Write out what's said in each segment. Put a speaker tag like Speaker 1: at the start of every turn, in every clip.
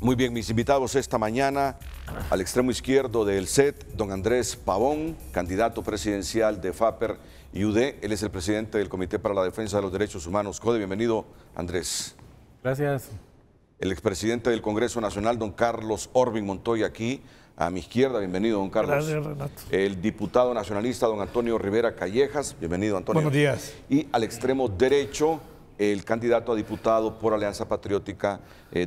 Speaker 1: Muy bien, mis invitados esta mañana, al extremo izquierdo del set, don Andrés Pavón, candidato presidencial de FAPER y UD. Él es el presidente del Comité para la Defensa de los Derechos Humanos, CODE. Bienvenido, Andrés.
Speaker 2: Gracias.
Speaker 1: El expresidente del Congreso Nacional, don Carlos Orbin Montoya, aquí a mi izquierda. Bienvenido, don Carlos.
Speaker 2: Gracias, Renato.
Speaker 1: El diputado nacionalista, don Antonio Rivera Callejas. Bienvenido, Antonio.
Speaker 3: Buenos días.
Speaker 1: Y al extremo derecho, el candidato a diputado por Alianza Patriótica,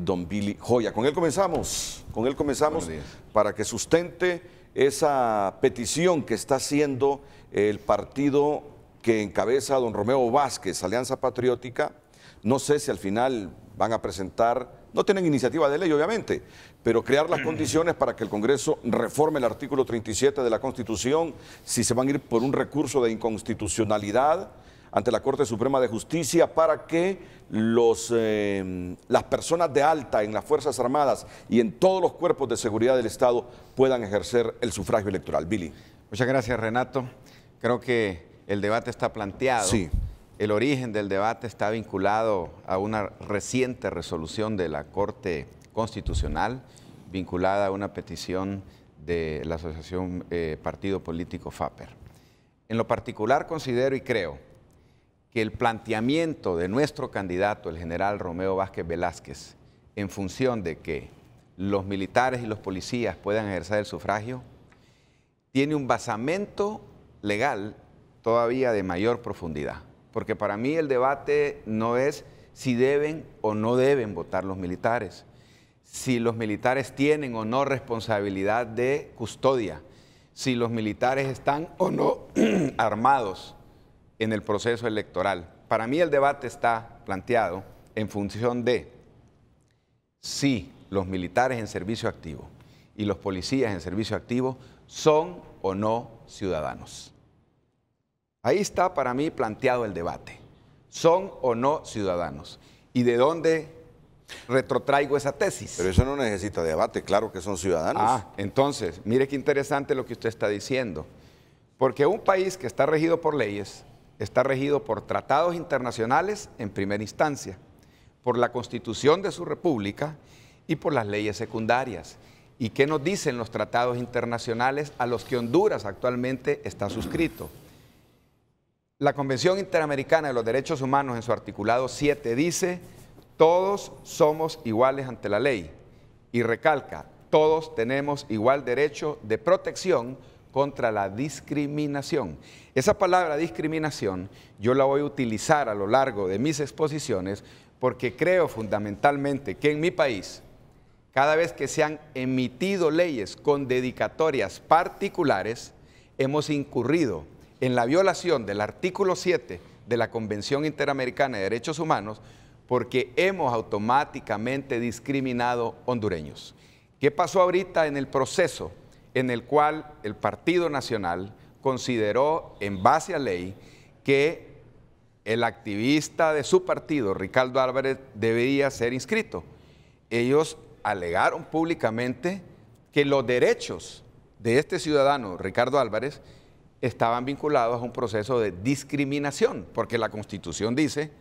Speaker 1: don Billy Joya. Con él comenzamos para que sustente esa petición que está haciendo el partido que encabeza don Romeo Vázquez, Alianza Patriótica. No sé si al final van a presentar, no tienen iniciativa de ley obviamente, pero crear las condiciones para que el Congreso reforme el artículo 37 de la Constitución, si se van a ir por un recurso de inconstitucionalidad ante la Corte Suprema de Justicia para que las personas de alta en las Fuerzas Armadas y en todos los cuerpos de seguridad del Estado puedan ejercer el sufragio electoral. Billy.
Speaker 4: Muchas gracias, Renato. Creo que el debate está planteado.
Speaker 1: Sí.
Speaker 4: El origen del debate está vinculado a una reciente resolución de la Corte Constitucional, vinculada a una petición de la Asociación Partido Político FAPER. En lo particular considero y creo que el planteamiento de nuestro candidato, el general Romeo Vázquez Velázquez, en función de que los militares y los policías puedan ejercer el sufragio, tiene un basamento legal todavía de mayor profundidad. Porque para mí el debate no es si deben o no deben votar los militares, si los militares tienen o no responsabilidad de custodia, si los militares están o no armados en el proceso electoral. Para mí el debate está planteado en función de si los militares en servicio activo y los policías en servicio activo son o no ciudadanos. Ahí está para mí planteado el debate. ¿Son o no ciudadanos? ¿Y de dónde retrotraigo esa tesis?
Speaker 1: Pero eso no necesita debate, claro que son ciudadanos.
Speaker 4: Entonces, mire qué interesante lo que usted está diciendo. Porque un país que está regido por leyes, está regido por tratados internacionales en primera instancia, por la Constitución de su República y por las leyes secundarias. ¿Y qué nos dicen los tratados internacionales a los que Honduras actualmente está suscrito? La Convención Interamericana de los Derechos Humanos en su articulado 7 dice: todos somos iguales ante la ley, y recalca: todos tenemos igual derecho de protección contra la discriminación. Esa palabra discriminación yo la voy a utilizar a lo largo de mis exposiciones porque creo fundamentalmente que en mi país, cada vez que se han emitido leyes con dedicatorias particulares, hemos incurrido en la violación del artículo 7 de la Convención Interamericana de Derechos Humanos porque hemos automáticamente discriminado hondureños. ¿Qué pasó ahorita en el proceso en el cual el Partido Nacional consideró, en base a ley, que el activista de su partido, Ricardo Álvarez, debía ser inscrito? Ellos alegaron públicamente que los derechos de este ciudadano, Ricardo Álvarez, estaban vinculados a un proceso de discriminación, porque la Constitución dice: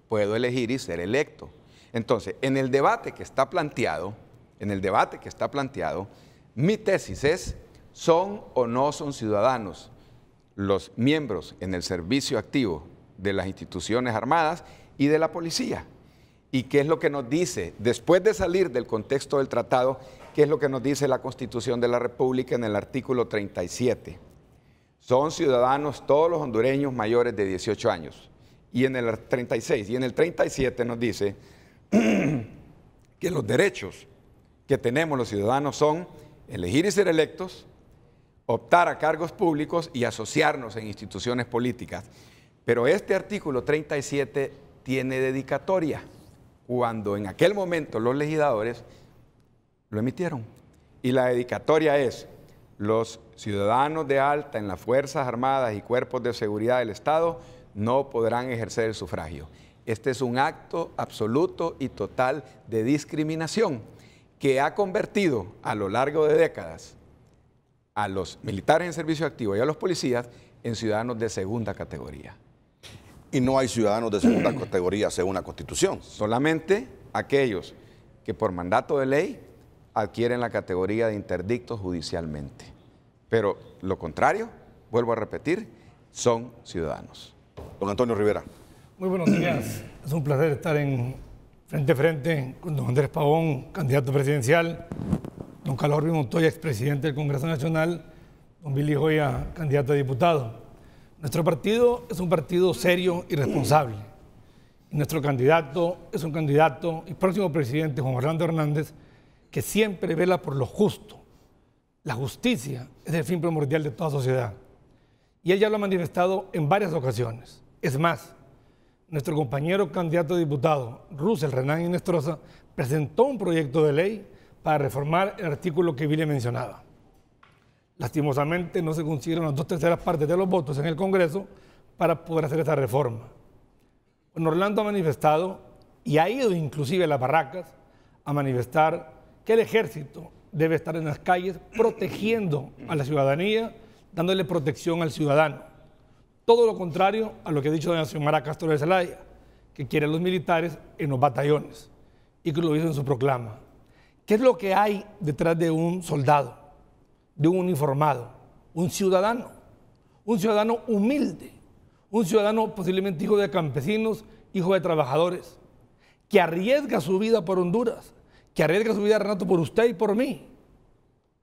Speaker 4: puedo elegir y ser electo. Entonces, en el debate que está planteado, mi tesis es: ¿son o no son ciudadanos los miembros en el servicio activo de las instituciones armadas y de la policía? ¿Y qué es lo que nos dice, después de salir del contexto del tratado, qué es lo que nos dice la Constitución de la República en el artículo 37? Son ciudadanos todos los hondureños mayores de 18 años. Y en el 36 y en el 37 nos dice que los derechos que tenemos los ciudadanos son elegir y ser electos, optar a cargos públicos y asociarnos en instituciones políticas. Pero este artículo 37 tiene dedicatoria, cuando en aquel momento los legisladores lo emitieron. Y la dedicatoria es: los ciudadanos de alta en las Fuerzas Armadas y cuerpos de seguridad del Estado no podrán ejercer el sufragio. Este es un acto absoluto y total de discriminación que ha convertido a lo largo de décadas a los militares en servicio activo y a los policías en ciudadanos de segunda categoría.
Speaker 1: Y no hay ciudadanos de segunda categoría según la Constitución.
Speaker 4: Solamente aquellos que por mandato de ley adquieren la categoría de interdictos judicialmente. Pero lo contrario, vuelvo a repetir, son ciudadanos.
Speaker 1: Don Antonio Rivera.
Speaker 2: Muy buenos días. Es un placer estar en frente a frente con don Andrés Pavón, candidato presidencial, don Carlos Ruiz Montoya, expresidente del Congreso Nacional, don Billy Joya, candidato a diputado. Nuestro partido es un partido serio y responsable. Y nuestro candidato es un candidato y próximo presidente, Juan Orlando Hernández, que siempre vela por lo justo. La justicia es el fin primordial de toda sociedad. Y él ya lo ha manifestado en varias ocasiones. Es más, nuestro compañero candidato a diputado, Russell Renan Inestrosa, presentó un proyecto de ley para reformar el artículo que Billy mencionaba. Lastimosamente no se consiguieron las 2/3 partes de los votos en el Congreso para poder hacer esta reforma. Bueno, Orlando ha manifestado y ha ido inclusive a las barracas a manifestar que el ejército debe estar en las calles protegiendo a la ciudadanía, dándole protección al ciudadano. Todo lo contrario a lo que ha dicho doña Xiomara Castro de Zelaya, que quiere a los militares en los batallones y que lo hizo en su proclama. ¿Qué es lo que hay detrás de un soldado, de un uniformado? Un ciudadano humilde, un ciudadano posiblemente hijo de campesinos, hijo de trabajadores, que arriesga su vida por Honduras, que arriesga su vida, Renato, por usted y por mí,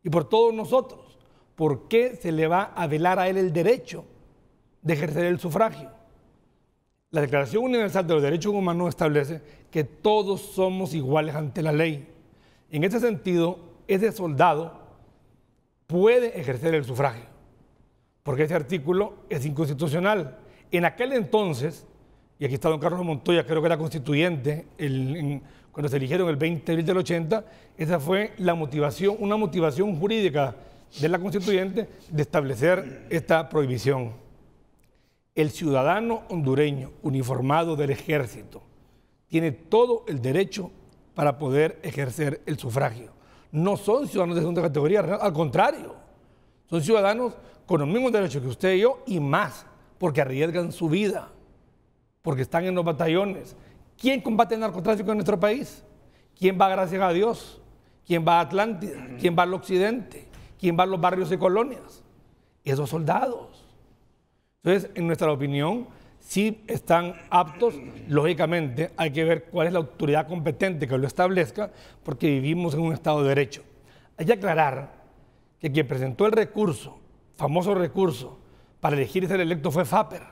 Speaker 2: y por todos nosotros. ¿Por qué se le va a velar a él el derecho de ejercer el sufragio? La Declaración Universal de los Derechos Humanos establece que todos somos iguales ante la ley. En ese sentido, ese soldado puede ejercer el sufragio, porque ese artículo es inconstitucional. En aquel entonces, y aquí está don Carlos Montoya, creo que era constituyente, cuando se eligieron el 20 de abril del 80, esa fue la motivación, una motivación jurídica de la constituyente de establecer esta prohibición. El ciudadano hondureño uniformado del ejército tiene todo el derecho para poder ejercer el sufragio. No son ciudadanos de segunda categoría, al contrario, son ciudadanos con los mismos derechos que usted y yo y más, porque arriesgan su vida, porque están en los batallones. ¿Quién combate el narcotráfico en nuestro país? ¿Quién va, gracias a Dios? ¿Quién va a Atlántida? ¿Quién va al occidente? ¿Quién va a los barrios y colonias? Esos soldados. Entonces, en nuestra opinión, sí están aptos. Lógicamente, hay que ver cuál es la autoridad competente que lo establezca, porque vivimos en un Estado de Derecho. Hay que aclarar que quien presentó el recurso, famoso recurso, para elegir y ser electo fue FAPER,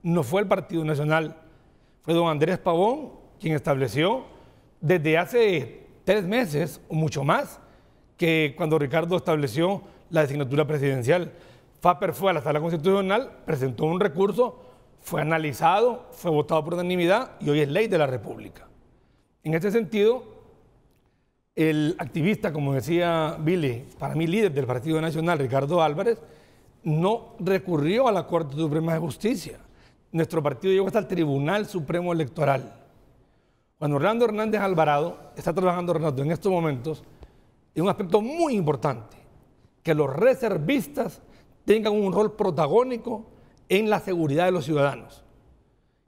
Speaker 2: no fue el Partido Nacional. Fue don Andrés Pavón quien estableció desde hace 3 meses o mucho más que cuando Ricardo estableció la designatura presidencial. FAPER fue a la Sala Constitucional, presentó un recurso, fue analizado, fue votado por unanimidad y hoy es ley de la República. En este sentido, el activista, como decía Billy, para mí líder del Partido Nacional, Ricardo Álvarez, no recurrió a la Corte Suprema de Justicia. Nuestro partido llegó hasta el Tribunal Supremo Electoral. Juan Orlando Hernández Alvarado está trabajando, Renato, en estos momentos en un aspecto muy importante, que los reservistas tengan un rol protagónico en la seguridad de los ciudadanos.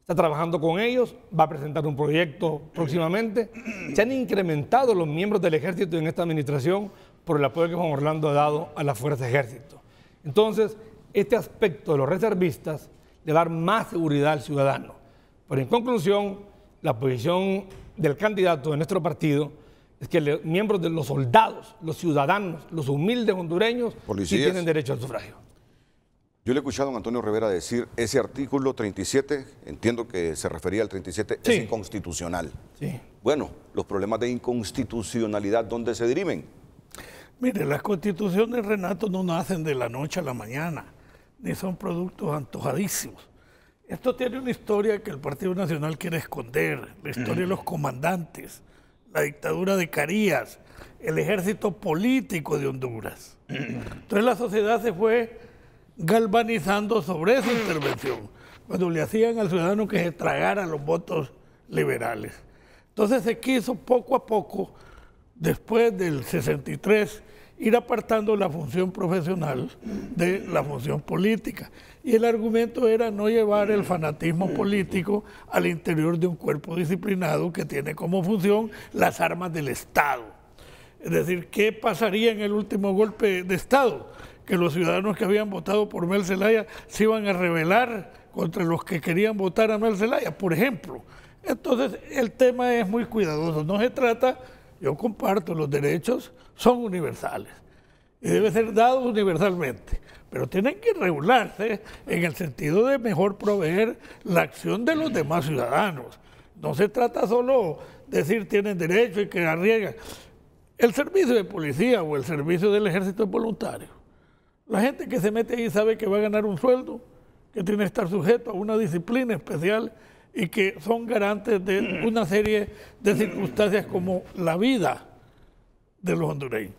Speaker 2: Está trabajando con ellos, va a presentar un proyecto próximamente. Se han incrementado los miembros del ejército en esta administración por el apoyo que Juan Orlando ha dado a la Fuerza Ejército. Entonces, este aspecto de los reservistas le va a dar más seguridad al ciudadano. Pero en conclusión, la posición del candidato de nuestro partido es que los miembros de los soldados, los ciudadanos, los humildes hondureños, sí tienen derecho al sufragio.
Speaker 1: Yo le he escuchado a don Antonio Rivera decir, ese artículo 37, entiendo que se refería al 37, sí, es inconstitucional.
Speaker 2: Sí.
Speaker 1: Bueno, los problemas de inconstitucionalidad, ¿dónde se dirimen?
Speaker 3: Mire, las constituciones, Renato, no nacen de la noche a la mañana, ni son productos antojadísimos. Esto tiene una historia que el Partido Nacional quiere esconder, la historia de los comandantes, la dictadura de Carías, el ejército político de Honduras. Entonces la sociedad se fue galvanizando sobre esa intervención, cuando le hacían al ciudadano que se tragara los votos liberales. Entonces se quiso poco a poco, después del 63, ir apartando la función profesional de la función política. Y el argumento era no llevar el fanatismo político al interior de un cuerpo disciplinado que tiene como función las armas del Estado. Es decir, ¿qué pasaría en el último golpe de Estado? Que los ciudadanos que habían votado por Mel Zelaya se iban a rebelar contra los que querían votar a Mel Zelaya, por ejemplo. Entonces, el tema es muy cuidadoso. No se trata, yo comparto, los derechos son universales y deben ser dados universalmente, pero tienen que regularse en el sentido de mejor proveer la acción de los demás ciudadanos. No se trata solo de decir tienen derecho y que arriesgan. El servicio de policía o el servicio del ejército es voluntario. La gente que se mete ahí sabe que va a ganar un sueldo, que tiene que estar sujeto a una disciplina especial y que son garantes de una serie de circunstancias como la vida de los hondureños.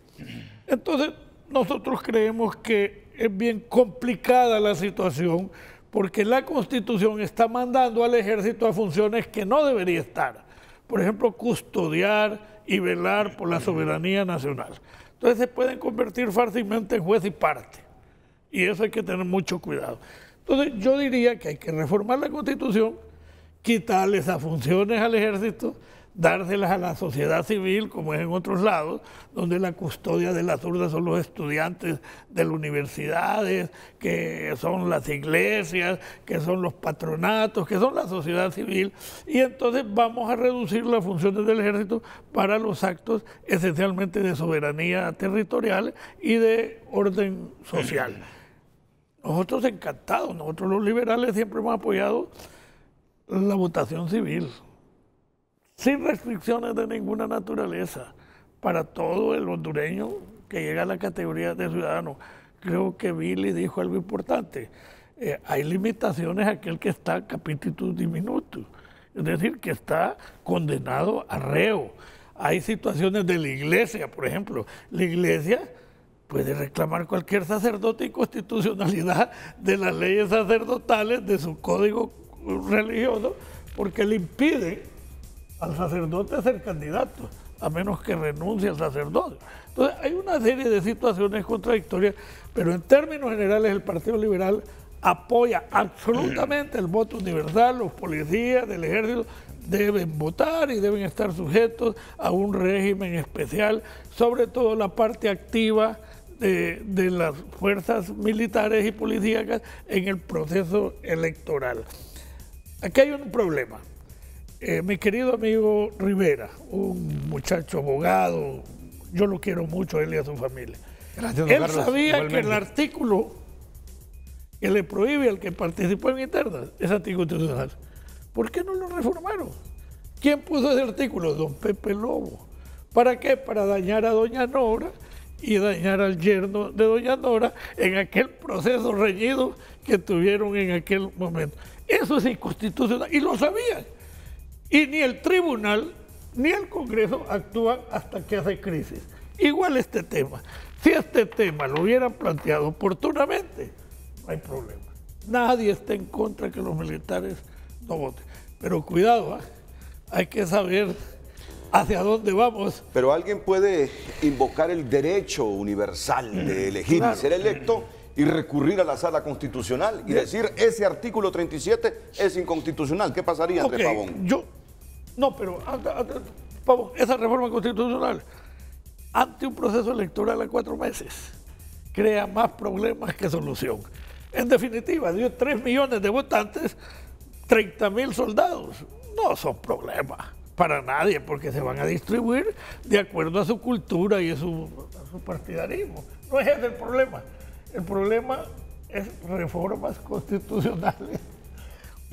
Speaker 3: Entonces, nosotros creemos que es bien complicada la situación porque la Constitución está mandando al ejército a funciones que no debería estar. Por ejemplo, custodiar y velar por la soberanía nacional. Entonces se pueden convertir fácilmente en juez y parte. Y eso hay que tener mucho cuidado. Entonces yo diría que hay que reformar la Constitución, quitarle esas funciones al ejército, dárselas a la sociedad civil, como es en otros lados, donde la custodia de las urnas son los estudiantes de las universidades, que son las iglesias, que son los patronatos, que son la sociedad civil, y entonces vamos a reducir las funciones del ejército para los actos esencialmente de soberanía territorial y de orden social. Nosotros encantados, nosotros los liberales siempre hemos apoyado la votación civil, sin restricciones de ninguna naturaleza, para todo el hondureño que llega a la categoría de ciudadano. Creo que Billy dijo algo importante. Hay limitaciones a aquel que está capitis diminutus, es decir, que está condenado a reo. Hay situaciones de la iglesia, por ejemplo. La iglesia puede reclamar cualquier sacerdote inconstitucionalidad de las leyes sacerdotales, de su código religioso, porque le impide al sacerdote ser candidato, a menos que renuncie al sacerdote. Entonces hay una serie de situaciones contradictorias, pero en términos generales el Partido Liberal apoya absolutamente el voto universal. Los policías del ejército deben votar y deben estar sujetos a un régimen especial, sobre todo la parte activa de las fuerzas militares y policíacas en el proceso electoral. Aquí hay un problema. Mi querido amigo Rivera, un muchacho abogado, yo lo quiero mucho a él y a su familia.
Speaker 2: Gracias,
Speaker 3: él
Speaker 2: Carlos,
Speaker 3: sabía
Speaker 2: igualmente.
Speaker 3: que el artículo que le prohíbe al que participó en internas es anticonstitucional. ¿Por qué no lo reformaron? ¿Quién puso ese artículo? Don Pepe Lobo. ¿Para qué? Para dañar a doña Nora y dañar al yerno de doña Nora en aquel proceso reñido que tuvieron en aquel momento. Eso es inconstitucional y lo sabían. Y ni el tribunal ni el Congreso actúan hasta que hace crisis. Igual este tema. Si este tema lo hubieran planteado oportunamente, no hay problema. Nadie está en contra de que los militares no voten. Pero cuidado, hay que saber hacia dónde vamos.
Speaker 1: Pero alguien puede invocar el derecho universal de elegir y ser electo y recurrir a la sala constitucional y decir ese artículo 37 es inconstitucional. ¿Qué pasaría, Andrés Pavón?
Speaker 3: Pavón, esa reforma constitucional ante un proceso electoral a 4 meses crea más problemas que solución. En definitiva, dio 3 millones de votantes, 30.000 soldados. No son problemas para nadie porque se van a distribuir de acuerdo a su cultura y a su partidarismo. No es ese el problema. El problema es reformas constitucionales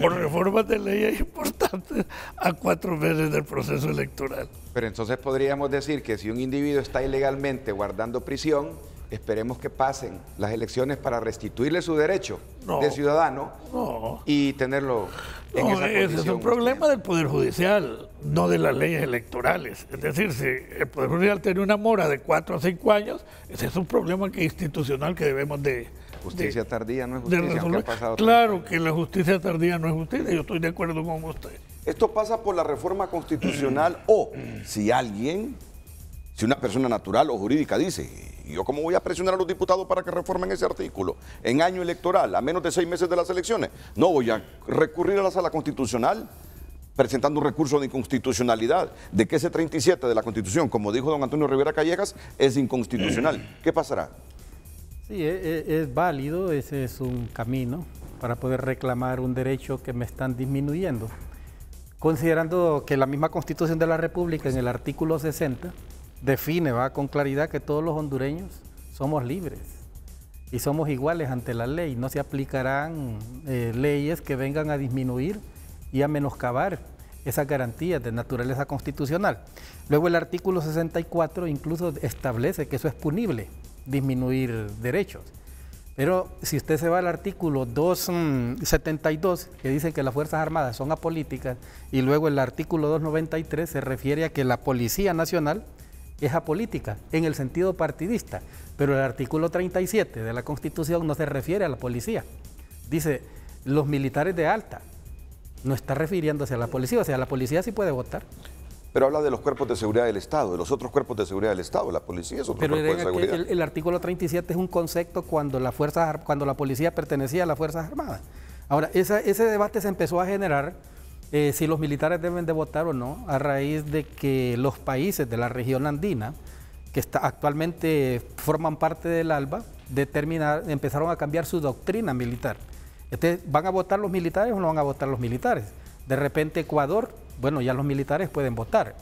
Speaker 3: o reformas de leyes importantes a 4 meses del proceso electoral.
Speaker 4: Pero entonces podríamos decir que si un individuo está ilegalmente guardando prisión, esperemos que pasen las elecciones para restituirle su derecho de ciudadano y tenerlo en esa condición.
Speaker 3: Ese es un problema del Poder Judicial, no de las leyes electorales. Es decir, si el Poder Judicial tiene una mora de 4 a 5 años, ese es un problema institucional que debemos de...
Speaker 4: Justicia tardía no es justicia, aunque ha pasado
Speaker 3: claro que la justicia tardía no es justicia, yo estoy de acuerdo con usted.
Speaker 1: Esto pasa por la reforma constitucional o si una persona natural o jurídica dice, ¿yo cómo voy a presionar a los diputados para que reformen ese artículo en año electoral, a menos de 6 meses de las elecciones? No voy a recurrir a la sala constitucional presentando un recurso de inconstitucionalidad, de que ese 37 de la Constitución, como dijo don Antonio Rivera Callejas, es inconstitucional. ¿Qué pasará?
Speaker 5: Sí, es válido, ese es un camino para poder reclamar un derecho que me están disminuyendo. Considerando que la misma Constitución de la República, en el artículo 60, define con claridad que todos los hondureños somos libres y somos iguales ante la ley. No se aplicarán leyes que vengan a disminuir y a menoscabar esas garantías de naturaleza constitucional. Luego el artículo 64 incluso establece que eso es punible, disminuir derechos. Pero si usted se va al artículo 272, que dice que las Fuerzas Armadas son apolíticas, y luego el artículo 293 se refiere a que la Policía Nacional es apolítica, en el sentido partidista. Pero el artículo 37 de la Constitución no se refiere a la policía. Dice, los militares de alta. No está refiriéndose a la policía, o sea, la policía sí puede votar.
Speaker 1: Pero habla de los cuerpos de seguridad del Estado, de los otros cuerpos de seguridad del Estado. La policía es otro
Speaker 5: Pero
Speaker 1: cuerpo de seguridad.
Speaker 5: El artículo 37 es un concepto cuando la policía pertenecía a las Fuerzas Armadas. Ahora, ese debate se empezó a generar si los militares deben de votar o no, a raíz de que los países de la región andina, que actualmente forman parte del ALBA, empezaron a cambiar su doctrina militar. Entonces, ¿van a votar los militares o no van a votar los militares? De repente Ecuador, bueno, ya los militares pueden votar.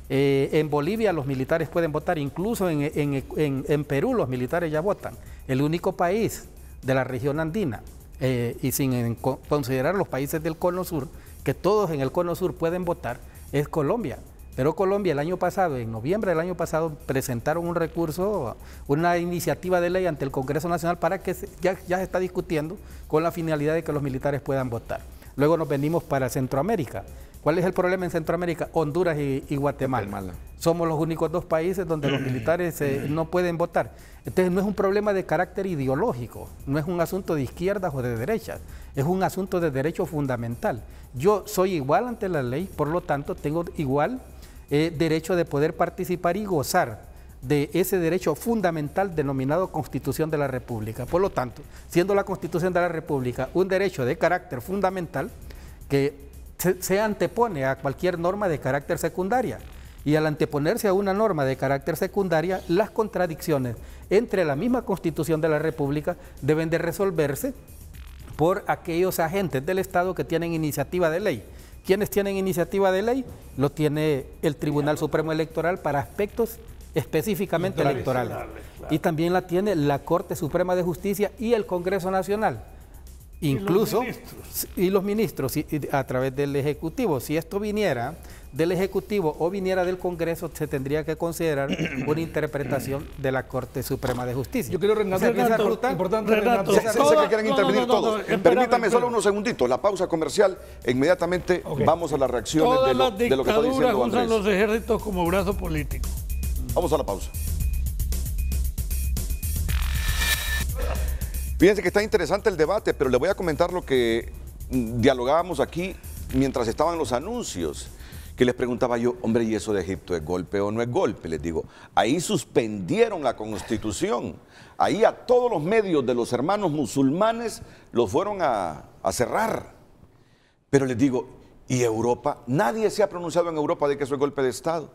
Speaker 5: En Bolivia los militares pueden votar, incluso en Perú los militares ya votan. El único país de la región andina, y sin considerar los países del Cono Sur, que todos en el Cono Sur pueden votar, es Colombia. Pero Colombia el año pasado, en noviembre del año pasado, presentaron un recurso, una iniciativa de ley ante el Congreso Nacional para que ya se está discutiendo con la finalidad de que los militares puedan votar. Luego nos venimos para Centroamérica. ¿Cuál es el problema en Centroamérica? Honduras y Guatemala. Somos los únicos dos países donde los militares no pueden votar. Entonces no es un problema de carácter ideológico, no es un asunto de izquierdas o de derechas, es un asunto de derecho fundamental. Yo soy igual ante la ley, por lo tanto tengo igual derecho de poder participar y gozar de ese derecho fundamental denominado Constitución de la República. Por lo tanto, siendo la Constitución de la República un derecho de carácter fundamental que se antepone a cualquier norma de carácter secundaria, y al anteponerse a una norma de carácter secundaria, las contradicciones entre la misma Constitución de la República deben de resolverse por aquellos agentes del Estado que tienen iniciativa de ley. ¿Quiénes tienen iniciativa de ley? Lo tiene el Tribunal Supremo Electoral para aspectos específicamente electorales. Claro. Y también la tiene la Corte Suprema de Justicia y el Congreso Nacional. Incluso, y los ministros a través del Ejecutivo. Si esto viniera del Ejecutivo o viniera del Congreso, se tendría que considerar una interpretación de la Corte Suprema de Justicia.
Speaker 2: Yo creo, Renato, importante,
Speaker 1: Renato. Sé que quieren intervenir todos. Permítame solo unos segunditos, la pausa comercial. Inmediatamente vamos a las reacciones de lo que está diciendo Andrés.
Speaker 3: Usan los ejércitos como brazo político.
Speaker 1: Vamos a la pausa. Fíjense que está interesante el debate, pero le voy a comentar lo que dialogábamos aquí mientras estaban los anuncios, que les preguntaba yo, hombre, ¿y eso de Egipto es golpe o no es golpe? Les digo, ahí suspendieron la Constitución, ahí a todos los medios de los hermanos musulmanes los fueron a cerrar. Pero les digo, ¿y Europa? Nadie se ha pronunciado en Europa de que eso es golpe de Estado.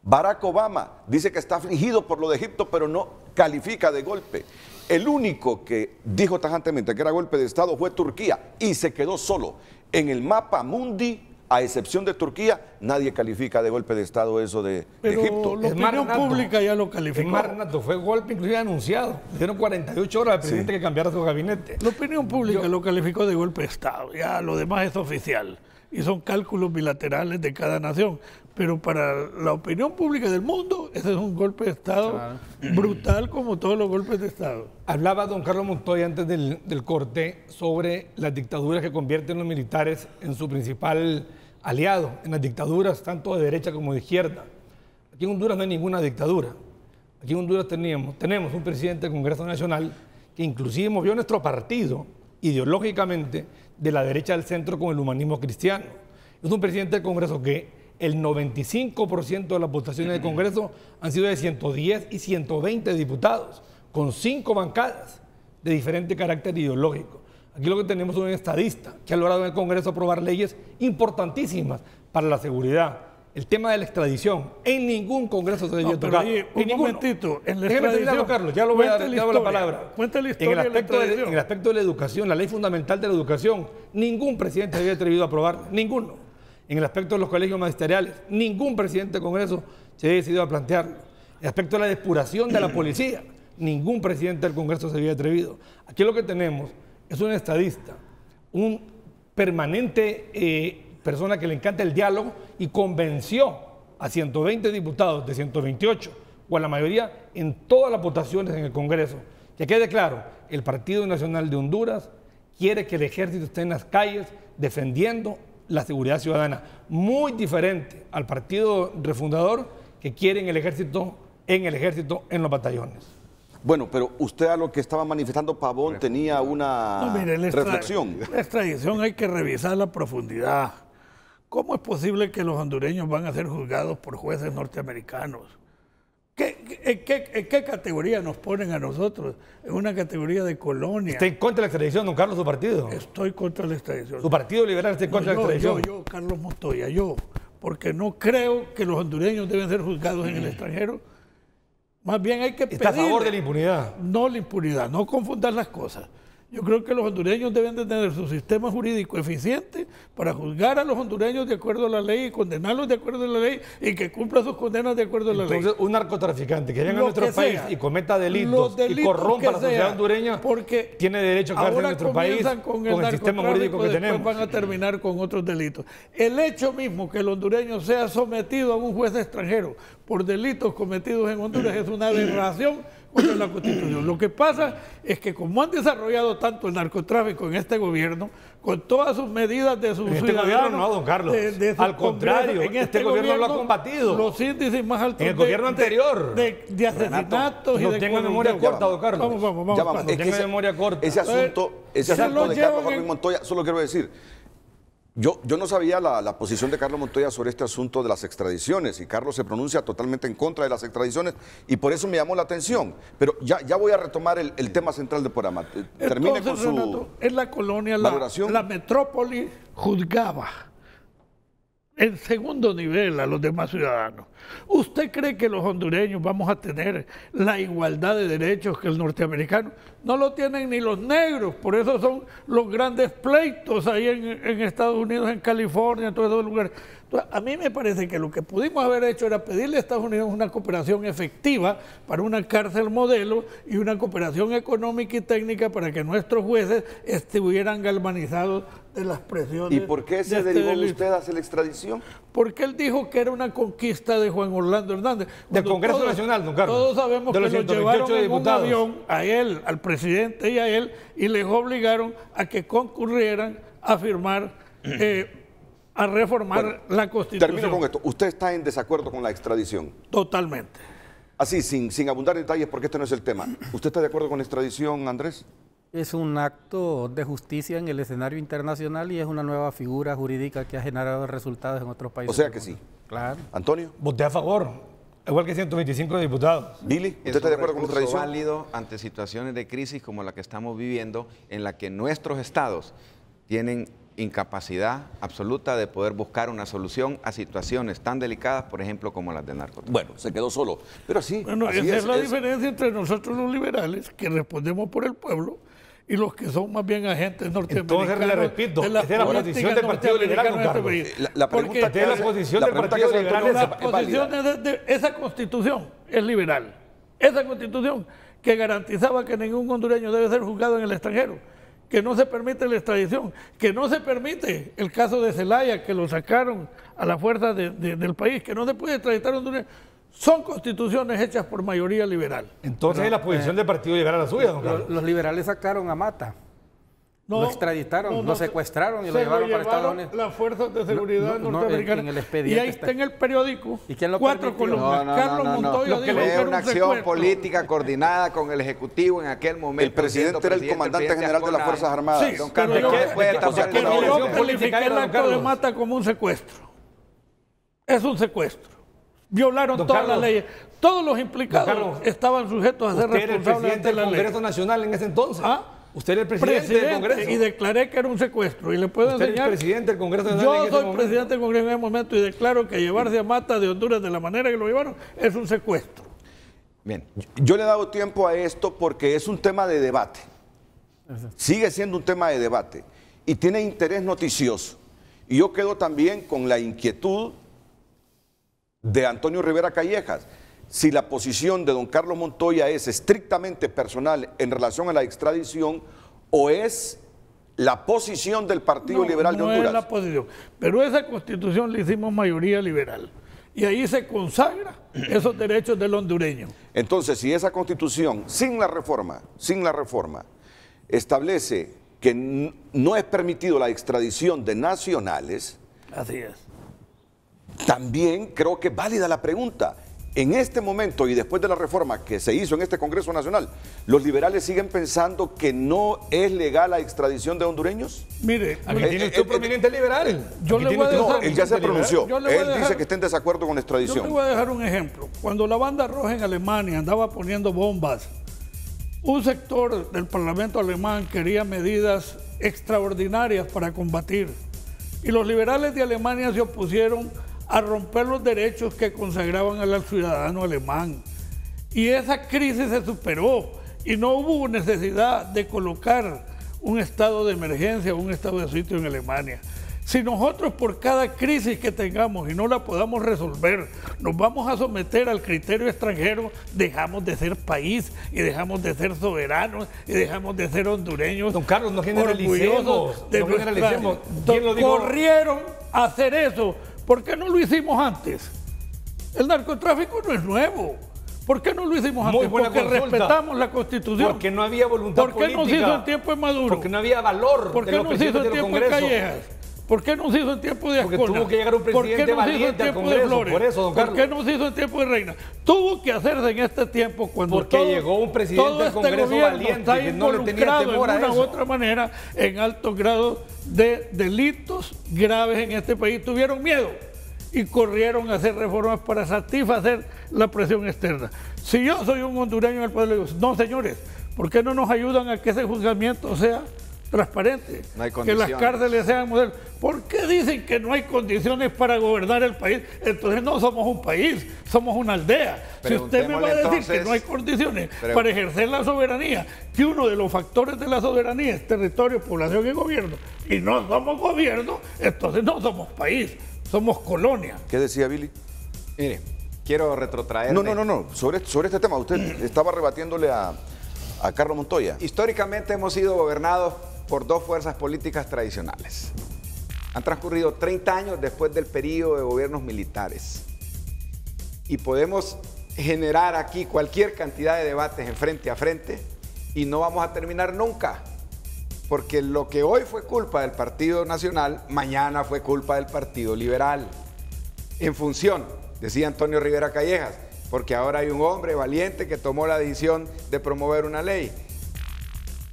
Speaker 1: Barack Obama dice que está afligido por lo de Egipto, pero no califica de golpe. El único que dijo tajantemente que era golpe de Estado fue Turquía y se quedó solo. En el mapa mundi, a excepción de Turquía, nadie califica de golpe de Estado eso de Egipto.
Speaker 3: La opinión pública ya lo calificó.
Speaker 2: Renato, fue golpe inclusive anunciado. Dieron 48 horas al presidente que cambiara su gabinete.
Speaker 3: La opinión pública lo calificó de golpe de Estado. Ya lo demás es oficial. Y son cálculos bilaterales de cada nación. Pero para la opinión pública del mundo, ese es un golpe de Estado brutal como todos los golpes de Estado.
Speaker 2: Hablaba don Carlos Montoya antes del corte sobre las dictaduras que convierten los militares en su principal aliado, en las dictaduras tanto de derecha como de izquierda. Aquí en Honduras no hay ninguna dictadura. Aquí en Honduras tenemos un presidente del Congreso Nacional que inclusive movió nuestro partido ideológicamente de la derecha al centro con el humanismo cristiano. Es un presidente del Congreso que el 95% de las votaciones del Congreso han sido de 110 y 120 diputados, con 5 bancadas de diferente carácter ideológico. Aquí lo que tenemos es un estadista que ha logrado en el Congreso aprobar leyes importantísimas para la seguridad. El tema de la extradición, en ningún Congreso se debió tocar.
Speaker 3: Un momentito, en la
Speaker 2: Déjeme terminarlo, Carlos, ya lo voy a dar la palabra.
Speaker 3: Cuenta la historia
Speaker 2: en el aspecto de la educación, la ley fundamental de la educación, ningún presidente se había atrevido a aprobar, ninguno. En el aspecto de los colegios magisteriales, ningún presidente del Congreso se había decidido a plantearlo. En el aspecto de la depuración de la policía, ningún presidente del Congreso se había atrevido. Aquí lo que tenemos es un estadista, un permanente persona que le encanta el diálogo y convenció a 120 diputados de 128, o a la mayoría en todas las votaciones en el Congreso. Que quede claro, el Partido Nacional de Honduras quiere que el ejército esté en las calles defendiendo la seguridad ciudadana, muy diferente al Partido Refundador, que quiere el ejército en los batallones.
Speaker 1: Bueno, pero usted a lo que estaba manifestando Pavón tenía una reflexión.
Speaker 3: La extradición hay que revisar la profundidad. ¿Cómo es posible que los hondureños van a ser juzgados por jueces norteamericanos? ¿En qué categoría nos ponen a nosotros? En una categoría de colonia.
Speaker 2: ¿Está en contra de la extradición, don Carlos, su partido?
Speaker 3: Estoy contra la extradición.
Speaker 2: ¿Su partido liberal está en contra de la extradición?
Speaker 3: Yo, Carlos Montoya, porque no creo que los hondureños deben ser juzgados en el extranjero. Más bien hay que pedir.
Speaker 2: ¿Está a favor de la impunidad?
Speaker 3: No la impunidad, no confundir las cosas. Yo creo que los hondureños deben de tener su sistema jurídico eficiente para juzgar a los hondureños de acuerdo a la ley y condenarlos de acuerdo a la ley y que cumpla sus condenas de acuerdo a la ley.
Speaker 2: Entonces, un narcotraficante que venga a nuestro país y cometa delitos y corrompa a la sociedad hondureña, porque tiene derecho a quedarse en nuestro país con el sistema jurídico que tenemos.
Speaker 3: Van a terminar con otros delitos. El hecho mismo que el hondureño sea sometido a un juez extranjero por delitos cometidos en Honduras es una aberración contra la Constitución. Lo que pasa es que como han desarrollado tanto el narcotráfico en este gobierno, con todas sus medidas de sus
Speaker 2: ciudadanos... Este gobierno no, don Carlos. Al contrario, en este gobierno lo ha combatido.
Speaker 3: Los índices más altos
Speaker 2: en el gobierno anterior.
Speaker 3: De asesinatos
Speaker 2: y de... No tenga memoria corta, don Carlos.
Speaker 3: Vamos.
Speaker 2: No tenga memoria corta.
Speaker 1: Ese asunto de Carlos Joaquín Montoya, solo quiero decir... Yo no sabía la posición de Carlos Montoya sobre este asunto de las extradiciones, y Carlos se pronuncia totalmente en contra de las extradiciones, y por eso me llamó la atención. Pero ya voy a retomar el tema central de programa. Termine con su
Speaker 3: Renato, en la colonia,
Speaker 1: valoración.
Speaker 3: La metrópoli juzgaba en segundo nivel a los demás ciudadanos. ¿Usted cree que los hondureños vamos a tener la igualdad de derechos que el norteamericano? No lo tienen ni los negros, por eso son los grandes pleitos ahí en Estados Unidos, en California, en todos esos lugares. Entonces, a mí me parece que lo que pudimos haber hecho era pedirle a Estados Unidos una cooperación efectiva para una cárcel modelo y una cooperación económica y técnica para que nuestros jueces estuvieran galvanizados de las presiones.
Speaker 1: ¿Y por qué se derivó usted hacia la extradición?
Speaker 3: Porque él dijo que era una conquista de Juan Orlando Hernández.
Speaker 2: Del Congreso Nacional, don Carlos.
Speaker 3: Todos sabemos que lo llevaron en un avión a él, al presidente y a él, y les obligaron a que concurrieran a firmar, a reformar la Constitución.
Speaker 1: Termino con esto. ¿Usted está en desacuerdo con la extradición?
Speaker 3: Totalmente.
Speaker 1: Así, sin abundar en detalles, porque este no es el tema. ¿Usted está de acuerdo con la extradición, Andrés?
Speaker 5: Es un acto de justicia en el escenario internacional y es una nueva figura jurídica que ha generado resultados en otros países.
Speaker 1: O sea que sí.
Speaker 5: Claro.
Speaker 1: Antonio.
Speaker 2: Voté a favor, igual que 125 diputados.
Speaker 1: Billy, ¿usted está de acuerdo con la extradición?
Speaker 4: Es válido ante situaciones de crisis como la que estamos viviendo, en la que nuestros estados tienen incapacidad absoluta de poder buscar una solución a situaciones tan delicadas, por ejemplo, como las de narcotráfico.
Speaker 1: Bueno, se quedó solo, pero sí.
Speaker 3: Bueno, esa es la diferencia entre nosotros los liberales, que respondemos por el pueblo, y los que son más bien agentes norteamericanos.
Speaker 2: Entonces, le repito, esa es la posición del Partido Liberal, don Carlos.
Speaker 1: La pregunta que
Speaker 2: la posición del Partido Liberal
Speaker 3: esa Constitución es liberal. Esa Constitución que garantizaba que ningún hondureño debe ser juzgado en el extranjero, que no se permite la extradición, que no se permite el caso de Zelaya, que lo sacaron a la fuerza del país, que no se puede extraditar a hondureños. Son constituciones hechas por mayoría liberal.
Speaker 2: Entonces es la posición del Partido Liberal la suya, don Carlos.
Speaker 5: Los liberales sacaron a Mata.
Speaker 3: No,
Speaker 5: lo extraditaron, lo secuestraron y lo llevaron para Estados Unidos.
Speaker 3: Las fuerzas de seguridad norteamericanas. Y ahí está en el periódico.
Speaker 5: ¿Y quién lo
Speaker 3: 4 columnas. Carlos Montoya dijo que
Speaker 4: era una acción política coordinada con el Ejecutivo en aquel momento.
Speaker 1: El presidente era el comandante general de las Fuerzas Armadas.
Speaker 3: Sí, don Carlos, yo califiqué el acto de Mata como un secuestro. Es un secuestro. Violaron todas las leyes. Todos los implicados estaban sujetos a ser responsables ante la ley.
Speaker 2: ¿Usted era el presidente del Congreso Nacional en ese entonces? Usted era el presidente del Congreso.
Speaker 3: Y declaré que era un secuestro. Y le puedo
Speaker 2: Usted
Speaker 3: enseñar.
Speaker 2: es el presidente del Congreso Nacional
Speaker 3: Yo
Speaker 2: en ese
Speaker 3: soy
Speaker 2: momento.
Speaker 3: presidente del Congreso en ese momento y declaro que llevarse a Mata de Honduras de la manera que lo llevaron es un secuestro.
Speaker 4: Bien.
Speaker 1: Yo le he dado tiempo a esto porque es un tema de debate. Sigue siendo un tema de debate y tiene interés noticioso. Y yo quedo también con la inquietud de Antonio Rivera Callejas. Si la posición de don Carlos Montoya es estrictamente personal en relación a la extradición o es la posición del Partido Liberal de Honduras.
Speaker 3: No es la posición, pero esa constitución la hicimos mayoría liberal y ahí se consagra esos derechos del hondureño.
Speaker 1: Entonces, si esa constitución, sin la reforma, establece que no es permitido la extradición de nacionales,
Speaker 3: Así es.
Speaker 1: también creo que es válida la pregunta. En este momento y después de la reforma que se hizo en este Congreso Nacional, ¿los liberales siguen pensando que no es legal la extradición de hondureños?
Speaker 3: Mire,
Speaker 2: Aquí tiene usted un prominente liberal.
Speaker 3: yo
Speaker 2: Aquí
Speaker 3: le
Speaker 2: tiene
Speaker 3: voy a
Speaker 2: usted un
Speaker 3: dejar-
Speaker 1: No, él ya se
Speaker 2: prominente liberal.
Speaker 1: pronunció.
Speaker 3: Yo le voy a
Speaker 1: Él dice
Speaker 3: dejar-
Speaker 1: que está en desacuerdo con la
Speaker 3: Yo
Speaker 1: extradición.
Speaker 3: le voy a dejar un ejemplo. Cuando la banda roja en Alemania andaba poniendo bombas, un sector del Parlamento alemán quería medidas extraordinarias para combatir. Y los liberales de Alemania se opusieron a romper los derechos que consagraban al ciudadano alemán. Y esa crisis se superó y no hubo necesidad de colocar un estado de emergencia o un estado de sitio en Alemania. Si nosotros por cada crisis que tengamos y no la podamos resolver, nos vamos a someter al criterio extranjero, dejamos de ser país y dejamos de ser soberanos y dejamos de ser hondureños.
Speaker 2: Don Carlos, no generalicemos,
Speaker 3: orgullosos de
Speaker 2: no
Speaker 3: nuestra-
Speaker 2: generalicemos. ¿Quién lo dijo?
Speaker 3: Corrieron a hacer eso. ¿Por qué no lo hicimos antes? El narcotráfico no es nuevo. ¿Por qué no lo hicimos
Speaker 2: Muy
Speaker 3: antes?
Speaker 2: buena
Speaker 3: Porque
Speaker 2: consulta.
Speaker 3: respetamos la Constitución.
Speaker 2: Porque no había voluntad
Speaker 3: ¿Por qué
Speaker 2: política.
Speaker 3: no se hizo en tiempo de Maduro?
Speaker 2: Porque no había valor
Speaker 3: ¿Por
Speaker 2: de
Speaker 3: qué
Speaker 2: los
Speaker 3: no se hizo
Speaker 2: presidentes
Speaker 3: en
Speaker 2: de los
Speaker 3: tiempo de
Speaker 2: congresos.
Speaker 3: Callejas? ¿Por qué no se hizo en tiempo de
Speaker 2: Porque
Speaker 3: Ascona?
Speaker 2: tuvo que llegar un presidente
Speaker 3: ¿Por qué no se hizo en
Speaker 2: valiente al
Speaker 3: tiempo de
Speaker 2: Congreso?
Speaker 3: Flores?
Speaker 2: Por eso, don Carlos.
Speaker 3: ¿Por qué no se hizo en tiempo de Reina? Tuvo que hacerse en este tiempo cuando
Speaker 2: Porque llegó un presidente
Speaker 3: todo
Speaker 2: al
Speaker 3: este
Speaker 2: Congreso
Speaker 3: gobierno
Speaker 2: valiente
Speaker 3: está
Speaker 2: que no le tenía
Speaker 3: involucrado
Speaker 2: temor a
Speaker 3: en una u
Speaker 2: eso.
Speaker 3: otra manera en alto grado de delitos graves en este país. Tuvieron miedo y corrieron a hacer reformas para satisfacer la presión externa. Si yo soy un hondureño del pueblo, digo, no señores, ¿por qué no nos ayudan a que ese juzgamiento sea transparente?
Speaker 4: No hay
Speaker 3: que
Speaker 4: condiciones.
Speaker 3: las cárceles sean modelos. ¿Por qué dicen que no hay condiciones para gobernar el país? Entonces no somos un país, somos una aldea. Si usted me va a decir
Speaker 4: Preguntémosle
Speaker 3: que no hay
Speaker 4: entonces-
Speaker 3: condiciones para ejercer la soberanía, que uno de los factores de la soberanía es territorio, población y gobierno, y no somos gobierno, entonces no somos país, somos colonia.
Speaker 1: ¿Qué decía Billy?
Speaker 4: Mire, quiero retrotraerme.
Speaker 1: No. Sobre este tema, usted estaba rebatiéndole a Carlos Montoya.
Speaker 4: Históricamente hemos sido gobernados por dos fuerzas políticas tradicionales. Han transcurrido 30 años después del periodo de gobiernos militares. Y podemos generar aquí cualquier cantidad de debates en frente a frente y no vamos a terminar nunca. Porque lo que hoy fue culpa del Partido Nacional, mañana fue culpa del Partido Liberal. En función, decía Antonio Rivera Callejas, porque ahora hay un hombre valiente que tomó la decisión de promover una ley.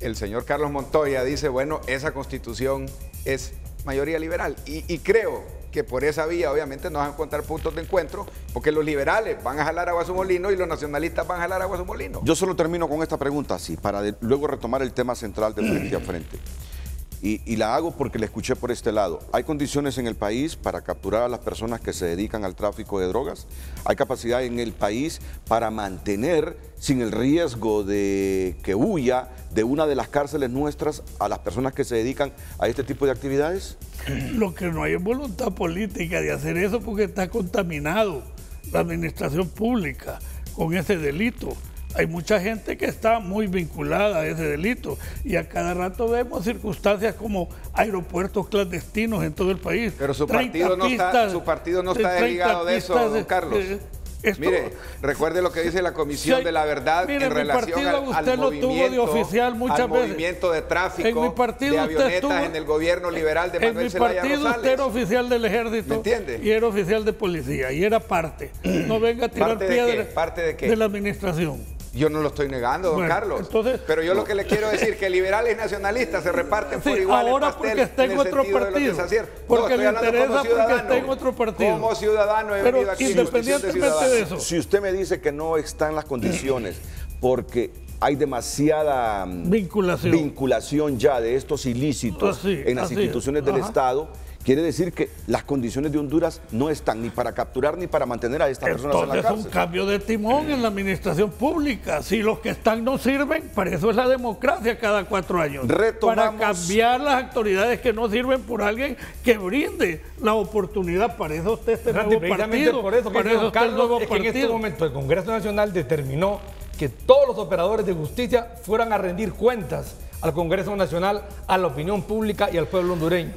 Speaker 4: El señor Carlos Montoya dice, bueno, esa constitución es mayoría liberal. Y creo que por esa vía obviamente nos van a encontrar puntos de encuentro, porque los liberales van a jalar agua a su molino y los nacionalistas van a jalar agua a su molino.
Speaker 1: Yo solo termino con esta pregunta, así, para luego retomar el tema central de frente a frente. Y la hago porque la escuché por este lado. ¿Hay condiciones en el país para capturar a las personas que se dedican al tráfico de drogas? ¿Hay capacidad en el país para mantener, sin el riesgo de que huya de una de las cárceles nuestras, a las personas que se dedican a este tipo de actividades?
Speaker 3: Lo que no hay es voluntad política de hacer eso porque está contaminado la administración pública con ese delito. Hay mucha gente que está muy vinculada a ese delito y a cada rato vemos circunstancias como aeropuertos clandestinos en todo el país.
Speaker 4: Pero su
Speaker 3: 30
Speaker 4: partido no está,
Speaker 3: pistas,
Speaker 4: su partido no está
Speaker 3: 30
Speaker 4: desligado de eso,
Speaker 3: pistas
Speaker 4: don Carlos.
Speaker 3: esto-
Speaker 4: Mire, recuerde lo que dice la Comisión
Speaker 3: Sí,
Speaker 4: de la Verdad
Speaker 3: mire,
Speaker 4: en
Speaker 3: mi
Speaker 4: relación
Speaker 3: partido
Speaker 4: al
Speaker 3: usted lo tuvo de
Speaker 4: movimiento,
Speaker 3: oficial muchas
Speaker 4: al
Speaker 3: veces.
Speaker 4: movimiento de tráfico
Speaker 3: En mi partido
Speaker 4: de
Speaker 3: usted
Speaker 4: avionetas
Speaker 3: estuvo-
Speaker 4: en el gobierno liberal de
Speaker 3: En
Speaker 4: Manuel
Speaker 3: mi
Speaker 4: Zelaya
Speaker 3: partido usted
Speaker 4: Rosales.
Speaker 3: era oficial del ejército.
Speaker 4: ¿Me entiende?
Speaker 3: Y era oficial de policía y era parte. No venga a tirar
Speaker 4: ¿Parte de
Speaker 3: piedras
Speaker 4: qué? ¿Parte de qué?
Speaker 3: de la administración.
Speaker 4: Yo no lo estoy negando, don
Speaker 3: Bueno,
Speaker 4: Carlos.
Speaker 3: entonces-
Speaker 4: pero yo lo que le quiero decir que liberales y nacionalistas se reparten por
Speaker 3: Sí,
Speaker 4: igual
Speaker 3: ahora
Speaker 4: el pastel
Speaker 3: porque está en
Speaker 4: el
Speaker 3: otro
Speaker 4: sentido de los
Speaker 3: partido.
Speaker 4: desaciertos.
Speaker 3: Porque
Speaker 4: estoy
Speaker 3: le
Speaker 4: hablando como
Speaker 3: interesa porque
Speaker 4: ciudadano.
Speaker 3: está en otro partido.
Speaker 4: Como ciudadano he
Speaker 3: Pero
Speaker 4: venido aquí en condición de
Speaker 3: independientemente
Speaker 4: ciudadano.
Speaker 3: de eso.
Speaker 1: Si usted me dice que no están las condiciones porque hay demasiada vinculación ya de estos ilícitos en las instituciones del Estado. Quiere decir que las condiciones de Honduras no están ni para capturar ni para mantener a estas personas en la cárcel.
Speaker 3: Es un cambio de timón en la administración pública. Si los que están no sirven, para eso es la democracia cada 4 años. Para cambiar las autoridades que no sirven por alguien que brinde la oportunidad. Para eso usted este nuevo partido.
Speaker 2: Por eso, para eso Carlos, es que en este momento el Congreso Nacional determinó que todos los operadores de justicia fueran a rendir cuentas al Congreso Nacional, a la opinión pública y al pueblo hondureño.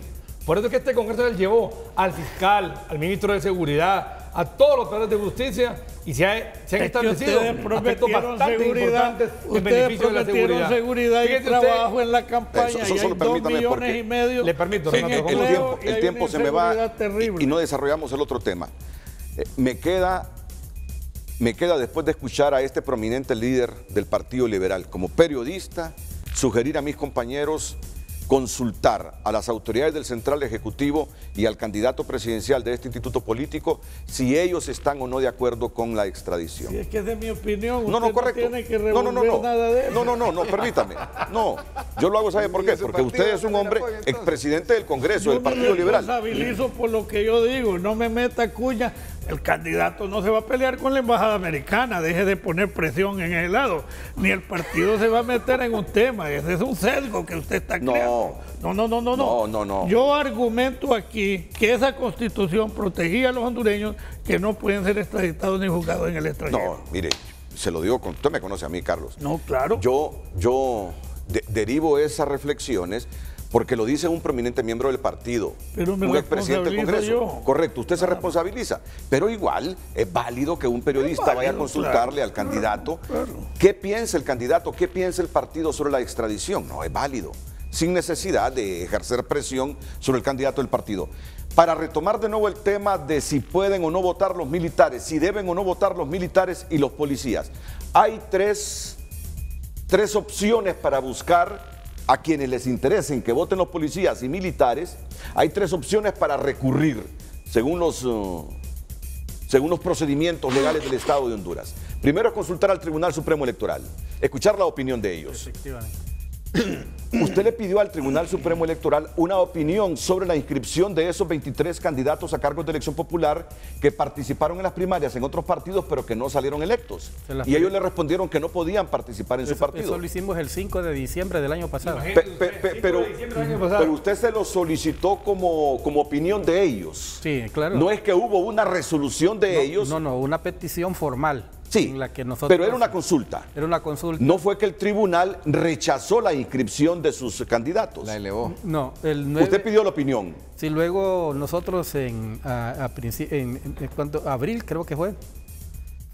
Speaker 2: Por eso es que este Congreso le llevó al fiscal, al ministro de Seguridad, a todos los operadores de justicia y se han establecido aspectos bastante importantes en beneficio de la seguridad.
Speaker 3: Seguridad y trabajo en la campaña y hay 2 millones y medio.
Speaker 2: Le permito,
Speaker 1: el tiempo se me va y no desarrollamos el otro tema. Me queda después de escuchar a este prominente líder del Partido Liberal como periodista, sugerir a mis compañeros consultar a las autoridades del Central Ejecutivo y al candidato presidencial de este instituto político si ellos están o no de acuerdo con la extradición.
Speaker 3: Si es que es de mi opinión,
Speaker 1: no, correcto.
Speaker 3: No tiene que revolver nada de eso.
Speaker 1: No, permítame. No, yo lo hago, ¿sabe por qué? Porque usted es un hombre expresidente del Congreso, del Partido Liberal.
Speaker 3: Yo me responsabilizo por lo que yo digo, no me meta cuña. El candidato no se va a pelear con la embajada americana, deje de poner presión en ese lado, ni el partido se va a meter en un tema, ese es un sesgo que usted está creando. No. Yo argumento aquí que esa Constitución protegía a los hondureños que no pueden ser extraditados ni juzgados en el extranjero.
Speaker 1: No, mire, se lo digo, usted me conoce a mí, Carlos.
Speaker 3: No, claro.
Speaker 1: Yo derivo esas reflexiones porque lo dice un prominente miembro del partido, un expresidente del Congreso.
Speaker 3: Yo.
Speaker 1: Correcto, usted se responsabiliza, pero igual es válido que un periodista vaya a consultarle al candidato. ¿Qué piensa el candidato? ¿Qué piensa el partido sobre la extradición? No, es válido, sin necesidad de ejercer presión sobre el candidato del partido. Para retomar de nuevo el tema de si pueden o no votar los militares, si deben o no votar los militares y los policías, hay tres opciones para buscar a quienes les interesen que voten los policías y militares. Hay 3 opciones para recurrir, según los procedimientos legales del Estado de Honduras. Primero es consultar al Tribunal Supremo Electoral, escuchar la opinión de ellos.
Speaker 5: Efectivamente.
Speaker 1: Usted le pidió al Tribunal Supremo Electoral una opinión sobre la inscripción de esos 23 candidatos a cargos de elección popular que participaron en las primarias en otros partidos pero que no salieron electos. Y ellos le respondieron que no podían participar en su partido.
Speaker 5: Eso lo hicimos el 5 de diciembre del año pasado.
Speaker 1: Pero usted se lo solicitó como opinión de ellos.
Speaker 5: Sí, claro.
Speaker 1: No es que hubo una resolución de ellos.
Speaker 5: No, una petición formal.
Speaker 1: Sí,
Speaker 5: en la que nosotros,
Speaker 1: pero era una consulta.
Speaker 5: Era una consulta.
Speaker 1: No fue que el tribunal rechazó la inscripción de sus candidatos.
Speaker 4: La elevó.
Speaker 5: No.
Speaker 1: Usted pidió la opinión.
Speaker 5: Sí, luego nosotros en abril, creo que fue,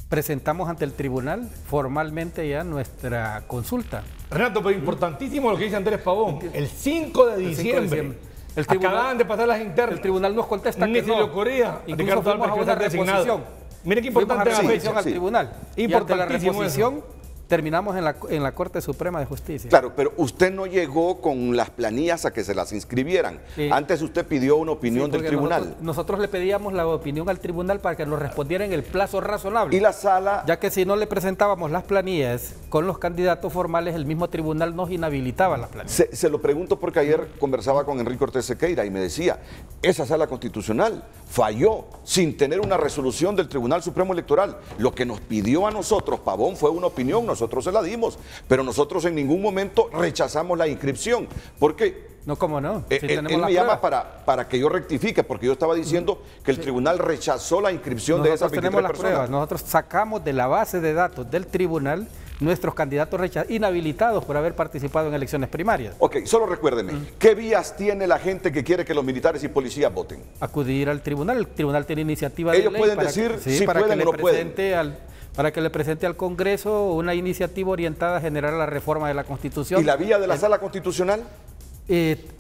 Speaker 5: presentamos ante el tribunal formalmente ya nuestra consulta.
Speaker 2: Renato, pero importantísimo lo que dice Andrés Pavón. El 5 de diciembre. Acaban de pasar las internas.
Speaker 5: El tribunal nos contesta
Speaker 2: que no. Ocurría.
Speaker 5: Incluso fuimos a una reposición.
Speaker 2: Mire qué importante
Speaker 5: la reposición al tribunal. Y ante la reposición terminamos en la Corte Suprema de Justicia.
Speaker 1: Claro, pero usted no llegó con las planillas a que se las inscribieran. Sí. Antes usted pidió una opinión del tribunal.
Speaker 5: Nosotros le pedíamos la opinión al tribunal para que nos respondiera en el plazo razonable.
Speaker 1: Y la sala...
Speaker 5: Ya que si no le presentábamos las planillas con los candidatos formales, el mismo tribunal nos inhabilitaba las planillas.
Speaker 1: Se lo pregunto porque ayer conversaba con Enrique Ortiz Sequeira y me decía, esa sala constitucional falló sin tener una resolución del Tribunal Supremo Electoral. Lo que nos pidió a nosotros, Pavón, fue una opinión, nosotros se la dimos, pero nosotros en ningún momento rechazamos la inscripción, porque...
Speaker 5: No, ¿cómo no?
Speaker 1: Si él me llama para que yo rectifique, porque yo estaba diciendo que el tribunal rechazó la inscripción de esas 23 personas.
Speaker 5: Pruebas. Nosotros sacamos de la base de datos del tribunal nuestros candidatos inhabilitados por haber participado en elecciones primarias.
Speaker 1: Ok, solo recuérdeme, ¿qué vías tiene la gente que quiere que los militares y policías voten?
Speaker 5: Acudir al tribunal. El tribunal tiene iniciativa de ley.
Speaker 1: Ellos pueden decir si pueden o no pueden.
Speaker 5: Para que le presente al Congreso una iniciativa orientada a generar la reforma de la Constitución.
Speaker 1: ¿Y la vía de la Sala Constitucional?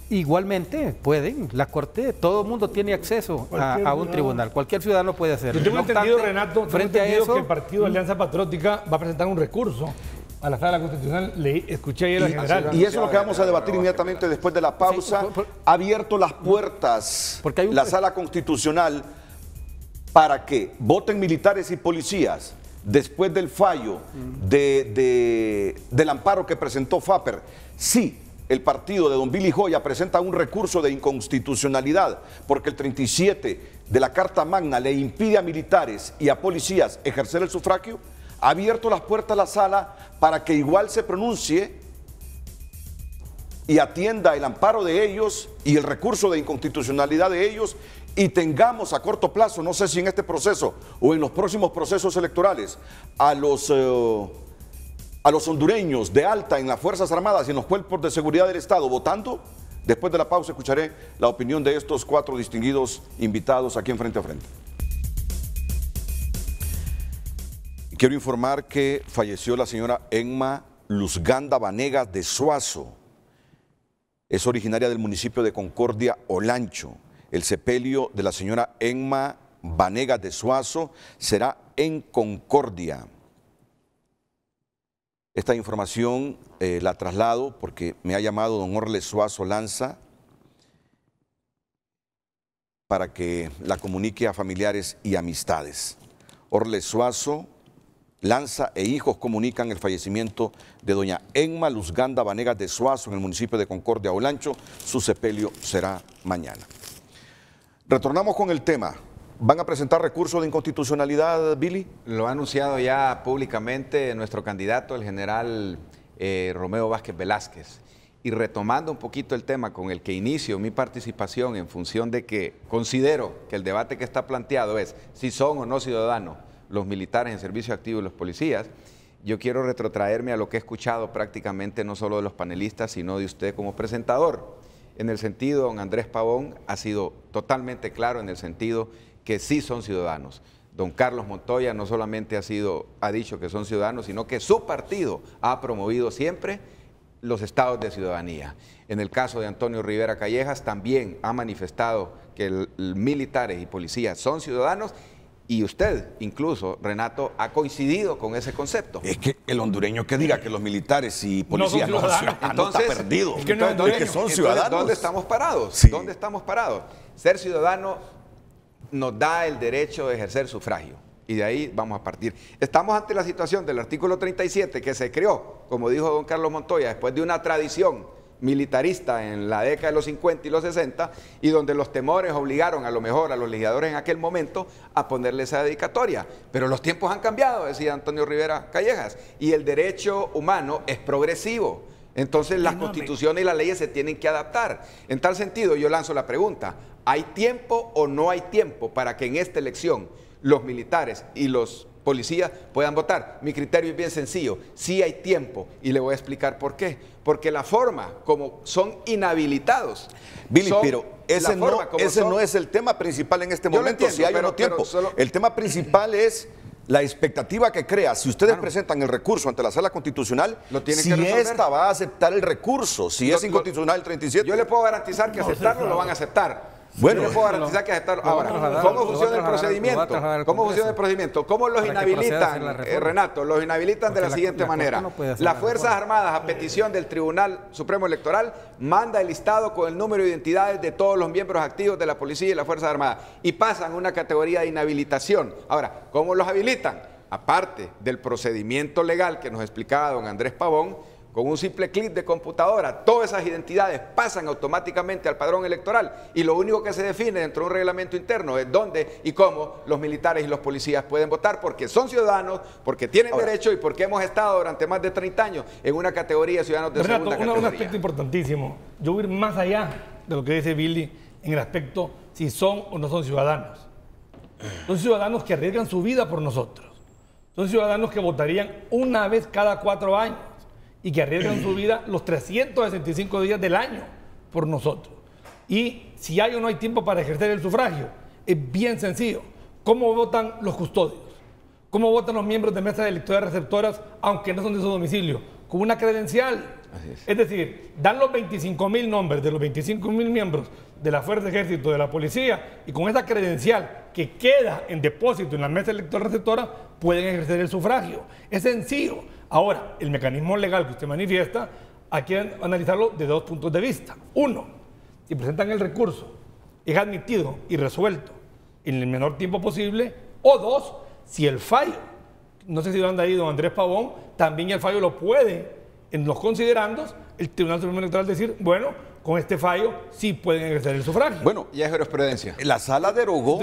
Speaker 5: Igualmente pueden, la Corte, todo el mundo tiene acceso a un tribunal, cualquier ciudadano puede hacerlo.
Speaker 2: Yo tengo entendido, Renato, frente a eso, que el Partido Alianza Patriótica va a presentar un recurso a la Sala Constitucional. Escuché ayer al general.
Speaker 1: Y eso es lo que vamos a debatir inmediatamente después de la pausa. Ha abierto las puertas la Sala Constitucional para que voten militares y policías, después del fallo del amparo que presentó FAPER, sí, el partido de don Billy Joya presenta un recurso de inconstitucionalidad porque el 37 de la Carta Magna le impide a militares y a policías ejercer el sufragio, ha abierto las puertas a la sala para que igual se pronuncie y atienda el amparo de ellos y el recurso de inconstitucionalidad de ellos y tengamos a corto plazo, no sé si en este proceso o en los próximos procesos electorales, a los hondureños de alta en las Fuerzas Armadas y en los cuerpos de seguridad del Estado votando. Después de la pausa escucharé la opinión de estos 4 distinguidos invitados aquí en Frente a Frente. Quiero informar que falleció la señora Emma Luzganda Vanegas de Suazo. Es originaria del municipio de Concordia, Olancho. El sepelio de la señora Emma Vanegas de Suazo será en Concordia. Esta información la traslado porque me ha llamado don Orle Suazo Lanza para que la comunique a familiares y amistades. Orle Suazo Lanza e hijos comunican el fallecimiento de doña Emma Luzganda Vanegas de Suazo en el municipio de Concordia, Olancho. Su sepelio será mañana. Retornamos con el tema. ¿Van a presentar recurso de inconstitucionalidad, Billy?
Speaker 4: Lo ha anunciado ya públicamente nuestro candidato, el general Romeo Vázquez Velázquez. Y retomando un poquito el tema con el que inicio mi participación en función de que considero que el debate que está planteado es si son o no ciudadanos los militares en servicio activo y los policías, yo quiero retrotraerme a lo que he escuchado prácticamente no solo de los panelistas, sino de usted como presentador. En el sentido, don Andrés Pavón ha sido totalmente claro en el sentido que sí son ciudadanos. Don Carlos Montoya no solamente ha dicho que son ciudadanos, sino que su partido ha promovido siempre los estados de ciudadanía. En el caso de Antonio Rivera Callejas también ha manifestado que militares y policías son ciudadanos y usted, incluso, Renato, ha coincidido con ese concepto.
Speaker 1: Es que el hondureño que diga que los militares y policías no son ciudadanos,
Speaker 4: entonces,
Speaker 1: está perdido.
Speaker 4: Es que son ciudadanos. ¿Dónde estamos parados?
Speaker 1: Sí.
Speaker 4: ¿Dónde estamos parados? Ser ciudadano nos da el derecho de ejercer sufragio. Y de ahí vamos a partir. Estamos ante la situación del artículo 37 que se creó, como dijo don Carlos Montoya, después de una tradición militarista en la década de los 50 y los 60, y donde los temores obligaron a lo mejor a los legisladores en aquel momento a ponerle esa dedicatoria. Pero los tiempos han cambiado, decía Antonio Rivera Callejas, y el derecho humano es progresivo. Entonces las constituciones y las leyes se tienen que adaptar. En tal sentido, yo lanzo la pregunta, ¿hay tiempo o no hay tiempo para que en esta elección los militares y los policías puedan votar? Mi criterio es bien sencillo, sí hay tiempo y le voy a explicar por qué. Porque la forma como son inhabilitados...
Speaker 1: Billy, pero ese no es el tema principal en este momento, si hay o no tiempo. El tema principal es la expectativa que crea. Si ustedes presentan el recurso ante la Sala Constitucional, si esta va a aceptar el recurso, si es inconstitucional el 37.
Speaker 4: Yo le puedo garantizar que aceptarlo lo van a aceptar. Bueno, yo le puedo garantizar que aceptarlo. Ahora, ¿cómo funciona el procedimiento? ¿Cómo funciona el procedimiento? ¿Cómo los inhabilitan, Renato? Los inhabilitan de la siguiente manera. Las Fuerzas Armadas, a petición del Tribunal Supremo Electoral, manda el listado con el número de identidades de todos los miembros activos de la Policía y las Fuerzas Armadas y pasan a una categoría de inhabilitación. Ahora, ¿cómo los habilitan? Aparte del procedimiento legal que nos explicaba don Andrés Pavón, con un simple clic de computadora, todas esas identidades pasan automáticamente al padrón electoral y lo único que se define dentro de un reglamento interno es dónde y cómo los militares y los policías pueden votar porque son ciudadanos, porque tienen derecho y porque hemos estado durante más de 30 años en una categoría de ciudadanos de segunda categoría.
Speaker 2: Un aspecto importantísimo, yo voy a ir más allá de lo que dice Billy en el aspecto si son o no son ciudadanos. Son ciudadanos que arriesgan su vida por nosotros. Son ciudadanos que votarían una vez cada 4 años. Y que arriesgan su vida los 365 días del año por nosotros. Y si hay o no hay tiempo para ejercer el sufragio, es bien sencillo. ¿Cómo votan los custodios? ¿Cómo votan los miembros de mesas electorales receptoras, aunque no son de su domicilio? Con una credencial. Es decir, dan los 25.000 nombres de los 25.000 miembros de la Fuerza de Ejército, de la Policía, y con esa credencial que queda en depósito en la mesa electoral receptora, pueden ejercer el sufragio. Es sencillo. Ahora, el mecanismo legal que usted manifiesta, hay que analizarlo de 2 puntos de vista. 1, si presentan el recurso, es admitido y resuelto en el menor tiempo posible. O 2, si el fallo no sé si lo anda ahí don Andrés Pavón, también el fallo lo puede, en los considerandos, el Tribunal Supremo Electoral decir, bueno, con este fallo sí pueden ejercer el sufragio.
Speaker 1: Bueno,
Speaker 4: Ya es jurisprudencia.
Speaker 1: la sala derogó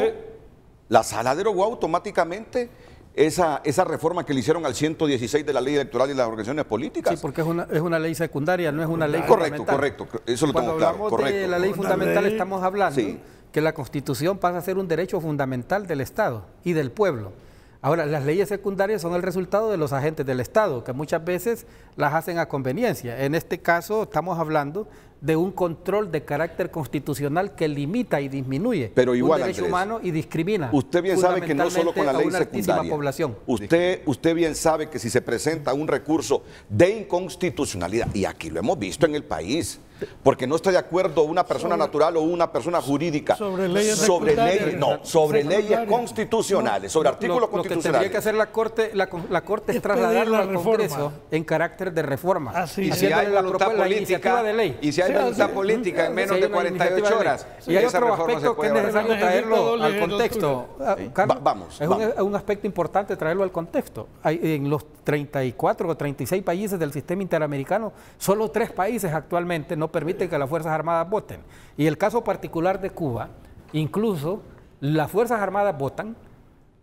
Speaker 1: automáticamente esa reforma que le hicieron al 116 de la ley electoral y las organizaciones políticas.
Speaker 5: Sí, porque es una ley secundaria, no es una ley
Speaker 1: Correcto,
Speaker 5: fundamental.
Speaker 1: correcto. Eso lo
Speaker 5: Cuando
Speaker 1: tengo claro.
Speaker 5: hablamos
Speaker 1: Correcto.
Speaker 5: de la ley fundamental estamos hablando
Speaker 1: Sí.
Speaker 5: que la Constitución pasa a ser un derecho fundamental del Estado y del pueblo. Ahora, las leyes secundarias son el resultado de los agentes del Estado, que muchas veces las hacen a conveniencia. En este caso estamos hablando de un control de carácter constitucional que limita y disminuye
Speaker 1: Pero igual,
Speaker 5: un derecho
Speaker 1: Andrés,
Speaker 5: humano y discrimina.
Speaker 1: Usted bien sabe que no solo con la ley
Speaker 5: a una altísima
Speaker 1: secundaria.
Speaker 5: población.
Speaker 1: Usted bien sabe que si se presenta un recurso de inconstitucionalidad, y aquí lo hemos visto en el país, porque no está de acuerdo una persona natural o una persona jurídica
Speaker 3: sobre leyes
Speaker 1: sobre
Speaker 3: secundarias.
Speaker 1: leyes, no, sobre leyes
Speaker 3: Secundarias.
Speaker 1: constitucionales, sobre artículos
Speaker 5: Lo que tendría
Speaker 1: constitucionales.
Speaker 5: que hacer la Corte, la Corte es
Speaker 3: Es
Speaker 5: trasladarlo
Speaker 3: pedir la
Speaker 5: al
Speaker 3: reforma.
Speaker 5: Congreso en carácter de reforma.
Speaker 3: Así
Speaker 4: Y
Speaker 3: es.
Speaker 4: si hay
Speaker 5: haciéndole la
Speaker 4: voluntad
Speaker 5: propuesta, la iniciativa
Speaker 4: política,
Speaker 5: de ley.
Speaker 4: y si hay
Speaker 3: Sí,
Speaker 4: voluntad
Speaker 3: sí.
Speaker 4: política en menos
Speaker 5: Sí,
Speaker 4: de
Speaker 5: hay una
Speaker 4: 48
Speaker 5: iniciativa de ley.
Speaker 4: horas,
Speaker 5: Y hay
Speaker 4: esa
Speaker 5: otro
Speaker 4: reforma se
Speaker 5: aspecto que
Speaker 4: puede
Speaker 5: es
Speaker 4: llevar a cabo.
Speaker 5: necesario traerlo
Speaker 3: Doble
Speaker 5: al
Speaker 3: legislatura.
Speaker 5: contexto. Carlos,
Speaker 1: Vamos,
Speaker 5: es
Speaker 1: vamos.
Speaker 5: un aspecto importante traerlo al contexto. En los 34 o 36 países del sistema interamericano, solo 3 países actualmente no permiten que las Fuerzas Armadas voten. Y el caso particular de Cuba, incluso las Fuerzas Armadas votan,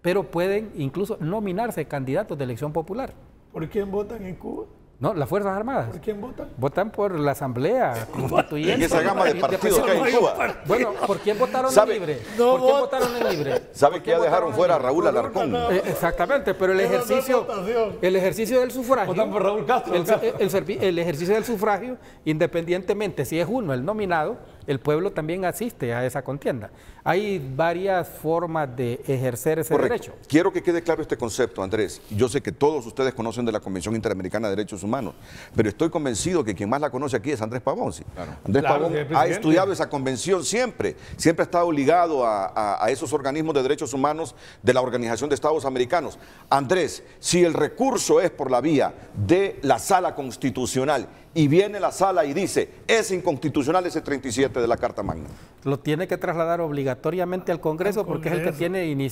Speaker 5: pero pueden incluso nominarse candidatos de elección popular.
Speaker 3: ¿Por quién votan en Cuba?
Speaker 5: No, las Fuerzas Armadas.
Speaker 3: ¿Por quién votan?
Speaker 5: Votan por la Asamblea Constituyente.
Speaker 1: En esa gama de partidos que hay en Cuba.
Speaker 5: Bueno, ¿por quién votaron
Speaker 1: ¿Sabe?
Speaker 5: en libre?
Speaker 3: No
Speaker 5: ¿Por quién
Speaker 3: votan.
Speaker 5: votaron en libre?
Speaker 1: ¿Sabe
Speaker 5: ¿Por
Speaker 1: que
Speaker 5: quién
Speaker 1: ya dejaron
Speaker 5: votaron en
Speaker 1: fuera a
Speaker 5: libre?
Speaker 1: Raúl Alarcón?
Speaker 5: Exactamente, pero el
Speaker 3: Pero no es
Speaker 5: ejercicio,
Speaker 3: votación.
Speaker 5: el ejercicio del sufragio,
Speaker 2: Votan por Raúl Castro.
Speaker 5: el ejercicio del sufragio, independientemente si es uno el nominado, el pueblo también asiste a esa contienda. Hay varias formas de ejercer ese
Speaker 1: Correcto.
Speaker 5: derecho.
Speaker 1: Quiero que quede claro este concepto, Andrés. Yo sé que todos ustedes conocen de la Convención Interamericana de Derechos Humanos, pero estoy convencido que quien más la conoce aquí es Andrés Pavón. ¿Sí? Andrés
Speaker 2: Claro,
Speaker 1: Pavón
Speaker 2: señor
Speaker 1: ha
Speaker 2: presidente.
Speaker 1: estudiado esa convención siempre ha estado ligado a esos organismos de derechos humanos de la Organización de Estados Americanos. Andrés, si el recurso es por la vía de la Sala Constitucional y viene la Sala y dice, es inconstitucional ese 37 de la Carta Magna.
Speaker 5: Lo tiene que trasladar obligatoriamente al Congreso porque es el que tiene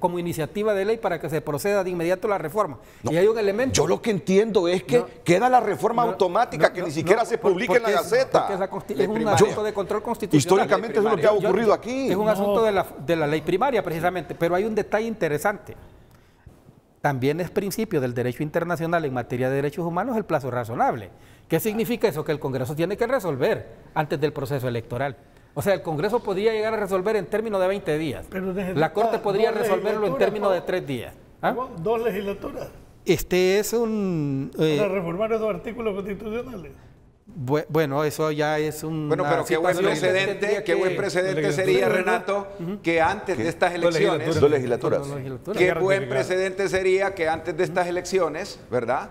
Speaker 5: como iniciativa de ley para que se proceda de inmediato la reforma.
Speaker 1: No,
Speaker 5: y hay un elemento.
Speaker 1: Yo lo que entiendo es que queda la reforma automática que ni siquiera se publica en la Gaceta.
Speaker 5: Es un asunto de control constitucional.
Speaker 1: Históricamente eso es lo que ha ocurrido aquí.
Speaker 5: Es un asunto de la ley primaria precisamente, pero hay un detalle interesante. También es principio del derecho internacional en materia de derechos humanos el plazo razonable. ¿Qué significa eso? Que el Congreso tiene que resolver antes del proceso electoral. O sea, el Congreso podría llegar a resolver en términos de 20 días.
Speaker 3: Pero
Speaker 5: La Corte podría
Speaker 3: dos
Speaker 5: resolverlo en
Speaker 3: legislaturas,
Speaker 5: términos de
Speaker 3: ¿no?
Speaker 5: 3 días. ¿Ah?
Speaker 3: 2 legislaturas
Speaker 5: Este es un...
Speaker 3: para reformar esos artículos constitucionales.
Speaker 5: Bueno, eso ya es un...
Speaker 4: Bueno, pero qué buen precedente sería, Renato, que antes de estas elecciones,
Speaker 1: Dos legislaturas.
Speaker 4: qué buen precedente sería que antes de estas elecciones, ¿verdad?,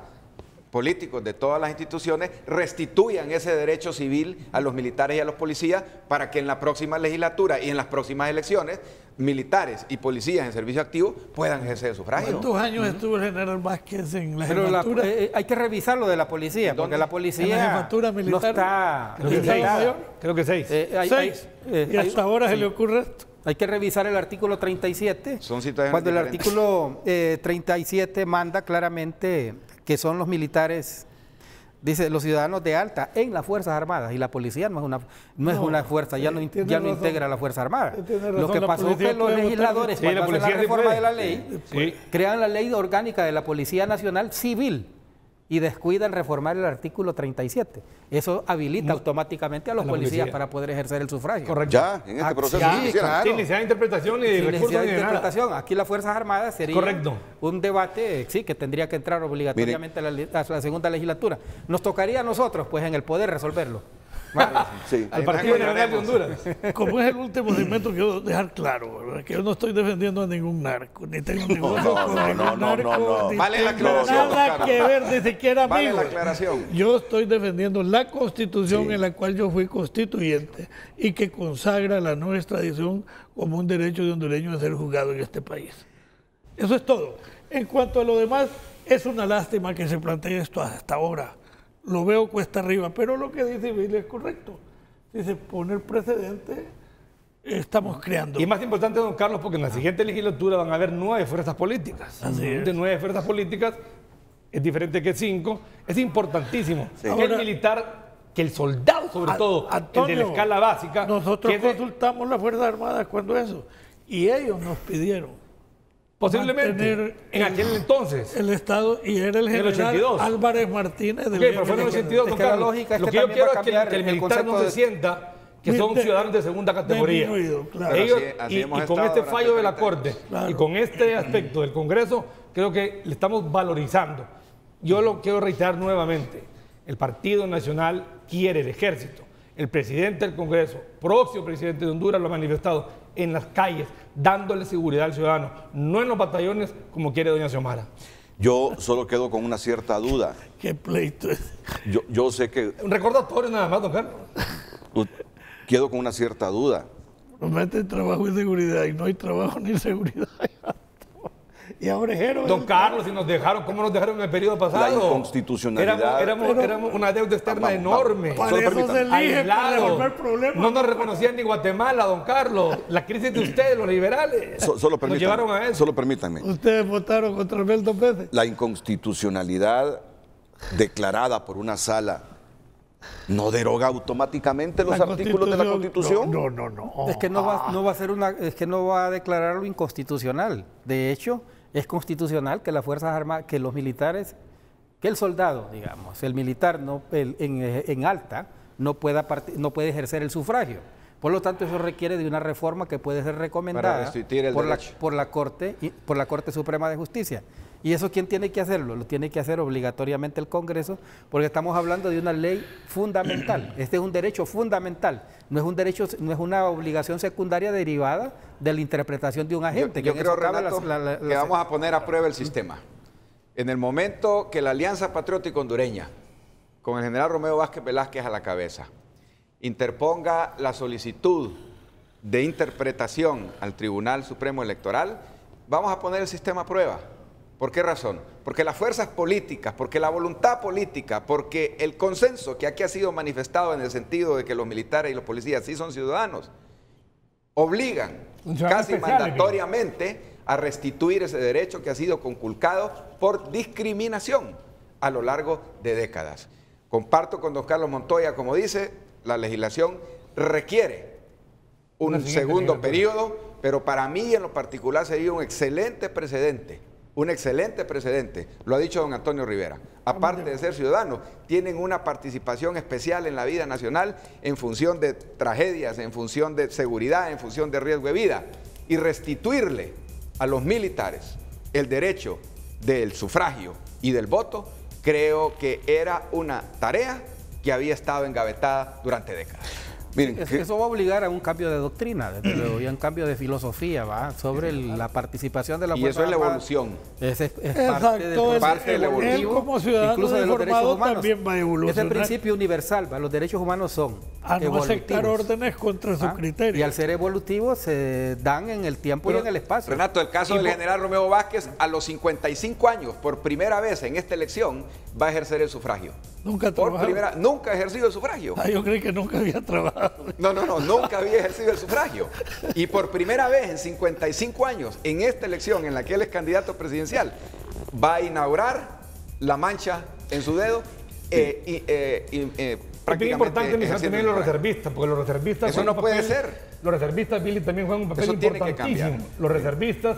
Speaker 4: políticos de todas las instituciones restituyan ese derecho civil a los militares y a los policías para que en la próxima legislatura y en las próximas elecciones militares y policías en servicio activo puedan ejercer el sufragio.
Speaker 3: ¿Cuántos años estuvo el general Vázquez en la
Speaker 5: Pero
Speaker 3: jefatura?
Speaker 5: hay que revisar lo de la policía, porque la
Speaker 3: ¿En
Speaker 5: policía
Speaker 3: la jefatura militar?
Speaker 5: no está
Speaker 3: ¿En el Estado
Speaker 5: limitada.
Speaker 3: Mayor?
Speaker 2: Creo que 6.
Speaker 3: 6. Y hasta ahora se le ocurre esto.
Speaker 5: Hay que revisar el artículo 37.
Speaker 4: Son situaciones
Speaker 5: cuando el
Speaker 4: diferentes.
Speaker 5: artículo 37 manda claramente que son los militares, dice, los ciudadanos de alta en las Fuerzas Armadas, y la policía no es una fuerza, ya no
Speaker 3: tiene
Speaker 5: ya no
Speaker 3: razón.
Speaker 5: integra la Fuerza Armada.
Speaker 3: Tiene
Speaker 5: Lo
Speaker 3: razón,
Speaker 5: que
Speaker 3: la
Speaker 5: pasó
Speaker 3: policía
Speaker 5: es que los
Speaker 3: puede votar.
Speaker 5: legisladores,
Speaker 2: Sí,
Speaker 5: cuando
Speaker 2: la
Speaker 5: hacen la
Speaker 2: policía sí
Speaker 5: reforma
Speaker 2: puede.
Speaker 5: de la ley,
Speaker 2: Sí.
Speaker 5: crean la ley orgánica de la Policía Nacional Civil y descuidan reformar el artículo 37. Eso habilita automáticamente a los
Speaker 2: la
Speaker 5: policías
Speaker 2: policía.
Speaker 5: para poder ejercer el sufragio.
Speaker 2: Correcto.
Speaker 1: Ya, en este proceso.
Speaker 5: ya,
Speaker 1: si quisieran.
Speaker 5: claro.
Speaker 2: Sin necesidad de interpretación ni de
Speaker 5: Sin
Speaker 2: recursos
Speaker 5: necesidad
Speaker 2: ni
Speaker 5: de
Speaker 2: de nada.
Speaker 5: interpretación. Aquí las Fuerzas Armadas sería
Speaker 2: Correcto.
Speaker 5: un debate, sí, que tendría que entrar obligatoriamente a la segunda legislatura. Nos tocaría a nosotros, pues, en el poder resolverlo.
Speaker 1: Sí.
Speaker 2: Al Partido Nacional de Honduras.
Speaker 3: Como es el último segmento, quiero dejar claro, ¿verdad?, que yo no estoy defendiendo a ningún narco, ni tengo negocio con ningún narco, ni
Speaker 4: Vale la
Speaker 3: tengo
Speaker 4: aclaración,
Speaker 3: nada
Speaker 4: Oscar.
Speaker 3: que ver, ni siquiera
Speaker 4: Vale
Speaker 3: amigos.
Speaker 4: la aclaración.
Speaker 3: Yo estoy defendiendo la Constitución en la cual yo fui constituyente y que consagra la no extradición como un derecho de hondureño a ser juzgado en este país. Eso es todo. En cuanto a lo demás, es una lástima que se plantee esto hasta ahora. Lo veo cuesta arriba, pero lo que dice Billy es correcto. Si se pone el precedente, estamos creando.
Speaker 2: Y más importante, don Carlos, porque en la siguiente legislatura van a haber 9 fuerzas políticas.
Speaker 3: Así es.
Speaker 2: De 9 fuerzas políticas es diferente que 5. Es importantísimo que
Speaker 3: Ahora,
Speaker 2: el militar, que el soldado sobre todo,
Speaker 3: Antonio,
Speaker 2: el de la escala básica.
Speaker 3: Nosotros
Speaker 2: quede,
Speaker 3: consultamos las Fuerzas Armadas cuando eso. Y ellos nos pidieron
Speaker 2: posiblemente en aquel entonces.
Speaker 3: el Estado, y era el
Speaker 2: En el
Speaker 3: general
Speaker 2: 82.
Speaker 3: Álvarez Martínez del
Speaker 2: Pero fue en el 82,
Speaker 5: Es
Speaker 2: don
Speaker 5: que la
Speaker 2: Carlos.
Speaker 5: lógica es
Speaker 2: Lo
Speaker 5: que
Speaker 2: que yo
Speaker 5: también
Speaker 2: quiero
Speaker 5: va a
Speaker 2: es que
Speaker 5: cambiar
Speaker 2: el
Speaker 5: el
Speaker 2: militar no
Speaker 5: concepto
Speaker 2: se
Speaker 5: de-
Speaker 2: sienta que son
Speaker 3: De-
Speaker 2: ciudadanos de segunda categoría.
Speaker 3: disminuido, claro.
Speaker 4: Pero
Speaker 2: Ellos,
Speaker 4: así
Speaker 2: y
Speaker 4: hemos
Speaker 2: con
Speaker 4: estado
Speaker 2: este
Speaker 4: durante
Speaker 2: fallo de la
Speaker 4: 30
Speaker 2: Corte
Speaker 4: años.
Speaker 3: Claro.
Speaker 2: y con este aspecto del Congreso, creo que le estamos valorizando. Yo lo quiero reiterar nuevamente. El Partido Nacional quiere el ejército. El presidente del Congreso, próximo presidente de Honduras, lo ha manifestado en las calles, dándole seguridad al ciudadano, no en los batallones como quiere doña Xiomara.
Speaker 1: Yo solo quedo con una cierta duda.
Speaker 3: Qué pleito es.
Speaker 1: Yo sé que
Speaker 2: Un recordatorio nada más, don Carlos.
Speaker 1: quedo con una cierta duda.
Speaker 3: Prometen trabajo y seguridad y no hay trabajo ni seguridad. Y ahora es héroe.
Speaker 2: Don Carlos, si nos dejaron, ¿cómo nos dejaron en el periodo pasado?
Speaker 1: La inconstitucionalidad.
Speaker 2: Éramos una deuda externa enorme.
Speaker 3: Para
Speaker 1: Solo
Speaker 3: eso se
Speaker 1: permítame.
Speaker 3: elige, para
Speaker 2: Aislados.
Speaker 3: resolver problemas.
Speaker 2: No nos reconocían ni Guatemala, don Carlos. La crisis de ustedes, los liberales,
Speaker 1: Solo
Speaker 2: nos
Speaker 1: permítanme.
Speaker 2: llevaron a eso.
Speaker 1: Solo permítanme.
Speaker 3: Ustedes votaron contra Abel 2 veces.
Speaker 1: La inconstitucionalidad declarada por una sala no deroga automáticamente los artículos de la Constitución.
Speaker 3: No.
Speaker 5: Es que no va a ser es que no va a declararlo inconstitucional. De hecho, es constitucional que las Fuerzas Armadas, que los militares, que el soldado, digamos, el militar en alta no puede ejercer el sufragio. Por lo tanto, eso requiere de una reforma que puede ser recomendada
Speaker 4: Para restituir el derecho.
Speaker 5: por la Corte Suprema de Justicia. ¿Y eso quién tiene que hacerlo? Lo tiene que hacer obligatoriamente el Congreso, porque estamos hablando de una ley fundamental. Este es un derecho fundamental, no es una obligación secundaria derivada de la interpretación de un agente.
Speaker 4: Yo
Speaker 5: en
Speaker 4: creo,
Speaker 5: eso cabe
Speaker 4: Renato,
Speaker 5: la-
Speaker 4: que vamos a poner a prueba el sistema. En el momento que la Alianza Patriótica Hondureña, con el general Romeo Vázquez Velázquez a la cabeza, interponga la solicitud de interpretación al Tribunal Supremo Electoral, vamos a poner el sistema a prueba. ¿Por qué razón? Porque las fuerzas políticas, porque la voluntad política, porque el consenso que aquí ha sido manifestado en el sentido de que los militares y los policías sí son ciudadanos, obligan casi mandatoriamente a restituir ese derecho que ha sido conculcado por discriminación a lo largo de décadas. Comparto con don Carlos Montoya, como dice, la legislación requiere un segundo periodo, pero para mí en lo particular sería un excelente precedente. Un excelente precedente, lo ha dicho don Antonio Rivera. Aparte de ser ciudadanos, tienen una participación especial en la vida nacional en función de tragedias, en función de seguridad, en función de riesgo de vida. Y restituirle a los militares el derecho del sufragio y del voto, creo que era una tarea que había estado engavetada durante décadas.
Speaker 1: Miren,
Speaker 5: Eso va a obligar a un cambio de doctrina, desde luego, y a un cambio de filosofía, ¿va? Sobre la participación de la
Speaker 4: Y
Speaker 5: Fuerza
Speaker 4: eso es la
Speaker 5: Armada.
Speaker 4: evolución.
Speaker 5: Es parte del
Speaker 3: Exacto,
Speaker 4: parte del
Speaker 5: proceso
Speaker 3: él
Speaker 4: evolutivo,
Speaker 3: como ciudadano
Speaker 5: incluso de los derechos
Speaker 3: informado
Speaker 5: humanos.
Speaker 3: también va a
Speaker 5: Es
Speaker 3: evolucionar.
Speaker 5: el principio universal, ¿va? Los derechos humanos son
Speaker 3: A no aceptar
Speaker 5: evolutivos.
Speaker 3: órdenes contra su
Speaker 5: ¿Ah?
Speaker 3: criterio.
Speaker 5: Y al ser evolutivos se dan en el tiempo y en el espacio.
Speaker 4: Renato, el caso del general Romeo Vázquez, a los 55 años, por primera vez en esta elección, va a ejercer el sufragio.
Speaker 3: Nunca trabajaba.
Speaker 4: Nunca ha ejercido el sufragio.
Speaker 3: Yo creí que nunca había trabajado.
Speaker 4: No, nunca había ejercido el sufragio. Y por primera vez en 55 años, en esta elección en la que él es candidato presidencial, va a inaugurar la mancha en su dedo.
Speaker 2: Es bien importante mencionar también los reservistas, porque los reservistas...
Speaker 4: Eso
Speaker 2: juegan
Speaker 4: no
Speaker 2: un
Speaker 4: puede
Speaker 2: papel-
Speaker 4: ser.
Speaker 2: Los reservistas, Billy, también juegan un papel
Speaker 4: Eso tiene que
Speaker 2: importantísimo.
Speaker 4: cambiar.
Speaker 2: Los reservistas...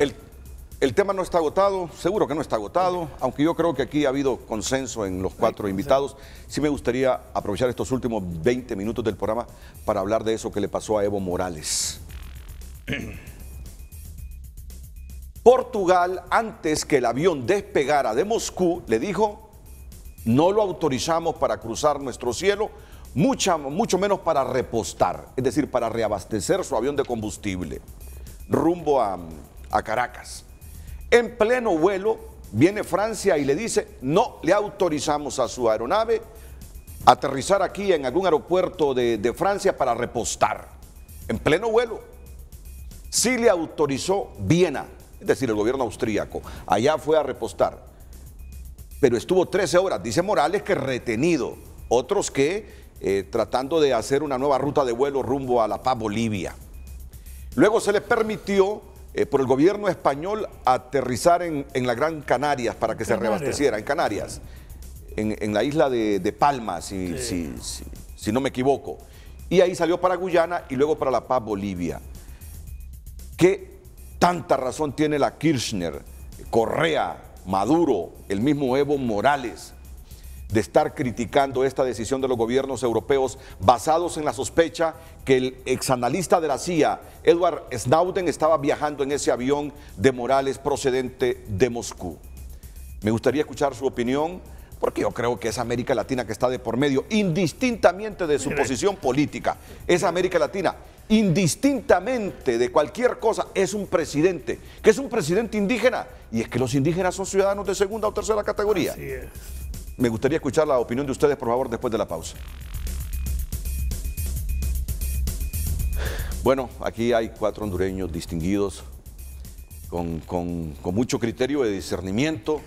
Speaker 1: el tema no está agotado, seguro que no está agotado, aunque yo creo que aquí ha habido consenso en los 4 invitados. Sí me gustaría aprovechar estos últimos 20 minutos del programa para hablar de eso que le pasó a Evo Morales. Portugal, antes que el avión despegara de Moscú, le dijo: no lo autorizamos para cruzar nuestro cielo, mucho menos para repostar, es decir, para reabastecer su avión de combustible, rumbo a Caracas. En pleno vuelo, viene Francia y le dice: no le autorizamos a su aeronave aterrizar aquí en algún aeropuerto de Francia para repostar. En pleno vuelo. Sí le autorizó Viena, es decir, el gobierno austríaco. Allá fue a repostar. Pero estuvo 13 horas, dice Morales, que retenido. Otros que tratando de hacer una nueva ruta de vuelo rumbo a La Paz, Bolivia. Luego se le permitió por el gobierno español aterrizar en la Gran Canarias para que se reabasteciera, en Canarias, en la isla de Palma, si no me equivoco. Y ahí salió para Guyana y luego para La Paz, Bolivia. ¿Qué tanta razón tiene la Kirchner, Correa, Maduro, el mismo Evo Morales, de estar criticando esta decisión de los gobiernos europeos basados en la sospecha que el exanalista de la CIA, Edward Snowden, estaba viajando en ese avión de Morales procedente de Moscú? Me gustaría escuchar su opinión, porque yo creo que es América Latina que está de por medio, indistintamente de su posición política. Es América Latina, indistintamente de cualquier cosa, es un presidente, que es un presidente indígena, y es que los indígenas son ciudadanos de segunda o tercera categoría.
Speaker 3: Así es.
Speaker 1: Me gustaría escuchar la opinión de ustedes, por favor, después de la pausa. Bueno, aquí hay 4 hondureños distinguidos, con mucho criterio de discernimiento,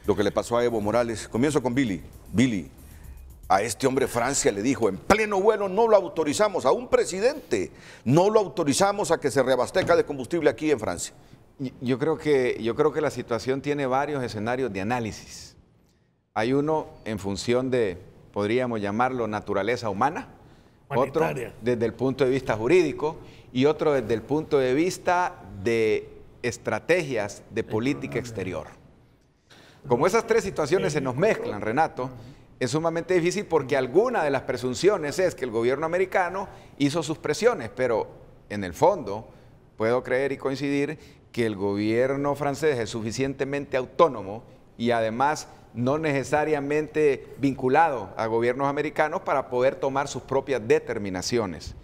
Speaker 1: lo que le pasó a Evo Morales. Comienzo con Billy. Billy, a este hombre Francia le dijo, en pleno vuelo no lo autorizamos, a un presidente, no lo autorizamos a que se reabastezca de combustible aquí en Francia.
Speaker 4: Yo creo que la situación tiene varios escenarios de análisis. Hay uno en función de, podríamos llamarlo, naturaleza humana, otro desde el punto de vista jurídico y otro desde el punto de vista de estrategias de política exterior. Como esas 3 situaciones se nos mezclan, Renato, es sumamente difícil porque alguna de las presunciones es que el gobierno americano hizo sus presiones, pero en el fondo puedo creer y coincidir que el gobierno francés es suficientemente autónomo y además no necesariamente vinculado a gobiernos americanos para poder tomar sus propias determinaciones.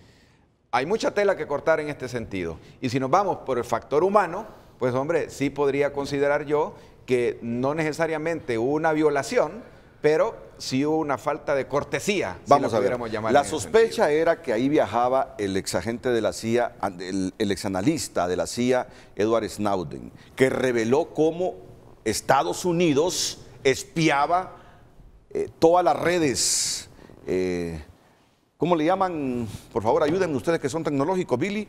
Speaker 4: Hay mucha tela que cortar en este sentido. Y si nos vamos por el factor humano, pues hombre, sí podría considerar yo que no necesariamente hubo una violación, pero sí hubo una falta de cortesía.
Speaker 1: Vamos a ver, la sospecha era que ahí viajaba el exagente de la CIA, el exanalista de la CIA, Edward Snowden, que reveló cómo Estados Unidos espiaba todas las redes, ¿cómo le llaman? Por favor, ayúdenme ustedes que son tecnológicos, Billy.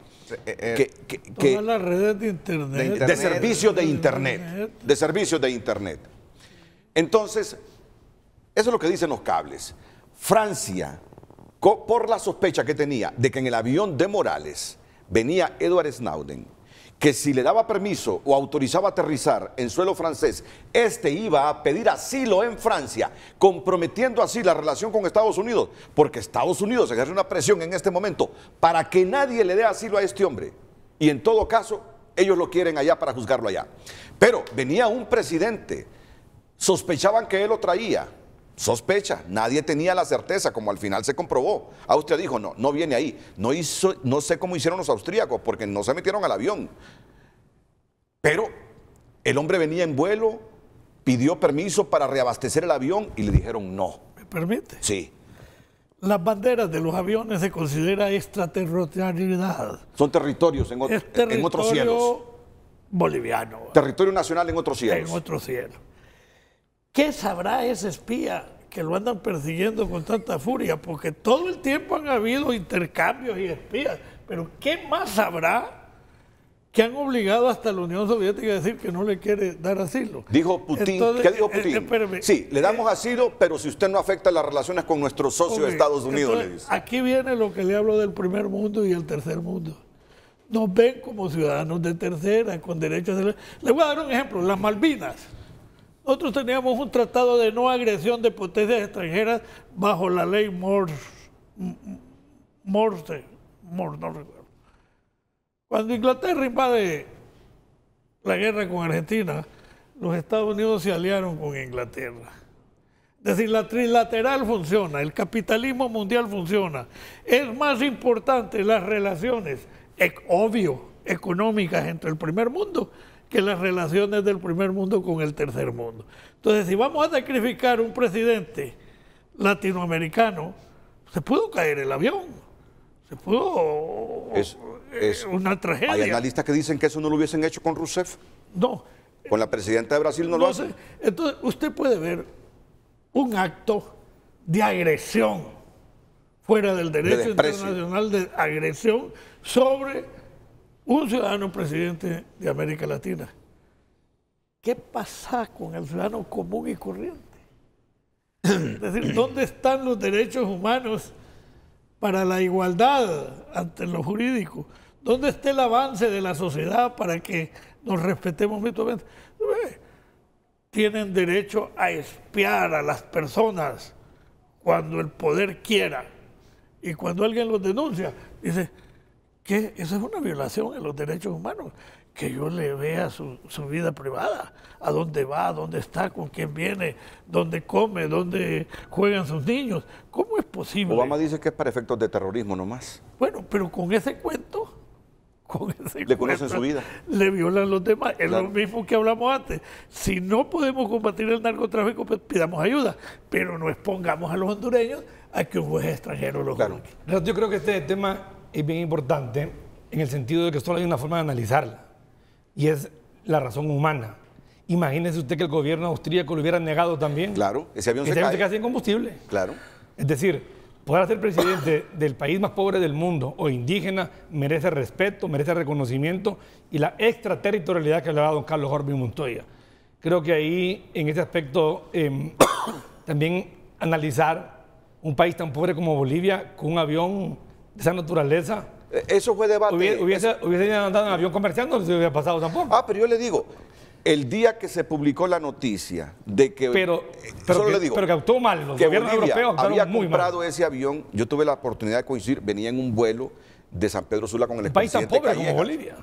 Speaker 3: Todas las redes de Internet.
Speaker 1: De servicios de Internet. De servicios de Internet. Entonces, eso es lo que dicen los cables. Francia, por la sospecha que tenía de que en el avión de Morales venía Edward Snowden, que si le daba permiso o autorizaba aterrizar en suelo francés, este iba a pedir asilo en Francia, comprometiendo así la relación con Estados Unidos, porque Estados Unidos ejerce una presión en este momento para que nadie le dé asilo a este hombre. Y en todo caso, ellos lo quieren allá para juzgarlo allá. Pero venía un presidente, sospechaban que él lo traía. Sospecha, nadie tenía la certeza, como al final se comprobó. Austria dijo, no, no viene ahí. No sé cómo hicieron los austríacos, porque no se metieron al avión. Pero el hombre venía en vuelo, pidió permiso para reabastecer el avión y le dijeron no.
Speaker 3: ¿Me permite?
Speaker 1: Sí.
Speaker 3: Las banderas de los aviones se considera extraterritorialidad.
Speaker 1: Son territorios en otros cielos.
Speaker 3: Boliviano.
Speaker 1: Territorio nacional en otros cielos.
Speaker 3: En otro cielo. ¿Qué sabrá ese espía que lo andan persiguiendo con tanta furia? Porque todo el tiempo han habido intercambios y espías. Pero ¿qué más sabrá que han obligado hasta la Unión Soviética a decir que no le quiere dar asilo?
Speaker 1: Dijo Putin.
Speaker 3: Entonces,
Speaker 1: ¿qué dijo Putin? Sí, le damos asilo, pero si usted no afecta las relaciones con nuestro socio de Estados Unidos.
Speaker 3: Entonces,
Speaker 1: le dice.
Speaker 3: Aquí viene lo que le hablo del primer mundo y el tercer mundo. Nos ven como ciudadanos de tercera, con derechos de... Le voy a dar un ejemplo, las Malvinas. Nosotros teníamos un tratado de no agresión de potencias extranjeras bajo la ley Morse, no recuerdo. Cuando Inglaterra invade la guerra con Argentina, los Estados Unidos se aliaron con Inglaterra. Es decir, la trilateral funciona, el capitalismo mundial funciona. Es más importante las relaciones, obvio, económicas entre el primer mundo que las relaciones del primer mundo con el tercer mundo. Entonces, si vamos a sacrificar un presidente latinoamericano, se pudo caer el avión, se pudo... una tragedia.
Speaker 1: Hay analistas que dicen que eso no lo hubiesen hecho con Rousseff.
Speaker 3: No.
Speaker 1: Con la presidenta de Brasil no lo hacen.
Speaker 3: Entonces, usted puede ver un acto de agresión fuera del derecho internacional de agresión sobre un ciudadano presidente de América Latina. ¿Qué pasa con el ciudadano común y corriente? Es decir, ¿dónde están los derechos humanos para la igualdad ante lo jurídico? ¿Dónde está el avance de la sociedad para que nos respetemos mutuamente? Tienen derecho a espiar a las personas cuando el poder quiera. Y cuando alguien los denuncia, dice que eso es una violación de los derechos humanos. Que yo le vea su vida privada, a dónde va, a dónde está, con quién viene, dónde come, dónde juegan sus niños. ¿Cómo es posible?
Speaker 1: Obama dice que es para efectos de terrorismo nomás.
Speaker 3: Bueno, pero con ese cuento,
Speaker 1: le conocen su vida.
Speaker 3: Le violan los demás. Es
Speaker 1: claro.
Speaker 3: lo mismo que hablamos antes. Si no podemos combatir el narcotráfico, pues pidamos ayuda, pero no expongamos a los hondureños a que un juez extranjero los
Speaker 1: claro.
Speaker 3: juzgue.
Speaker 2: Yo creo que este tema es bien importante en el sentido de que solo hay una forma de analizarla, y es la razón humana. Imagínese usted que el gobierno austríaco lo hubiera negado también.
Speaker 1: Claro, ese avión
Speaker 2: se queda sin combustible.
Speaker 1: Claro.
Speaker 2: Es decir, poder ser presidente del país más pobre del mundo o indígena merece respeto, merece reconocimiento y la extraterritorialidad que hablaba don Carlos Jorge Montoya. Creo que ahí, en ese aspecto, también analizar un país tan pobre como Bolivia con un avión de esa naturaleza.
Speaker 1: Eso fue debate.
Speaker 2: Hubiese andado en avión comercial, no se hubiera pasado tampoco.
Speaker 1: Ah, pero yo le digo, el día que se publicó la noticia de que...
Speaker 2: Pero que actuó mal, los
Speaker 1: que
Speaker 2: gobiernos
Speaker 1: Bolivia
Speaker 2: europeos actuaron
Speaker 1: había
Speaker 2: muy
Speaker 1: comprado
Speaker 2: mal.
Speaker 1: ese avión, yo tuve la oportunidad de coincidir, venía en un vuelo de San Pedro Sula con el
Speaker 2: Un país tan
Speaker 1: expresidente
Speaker 2: pobre
Speaker 1: Callejas.
Speaker 2: como Bolivia.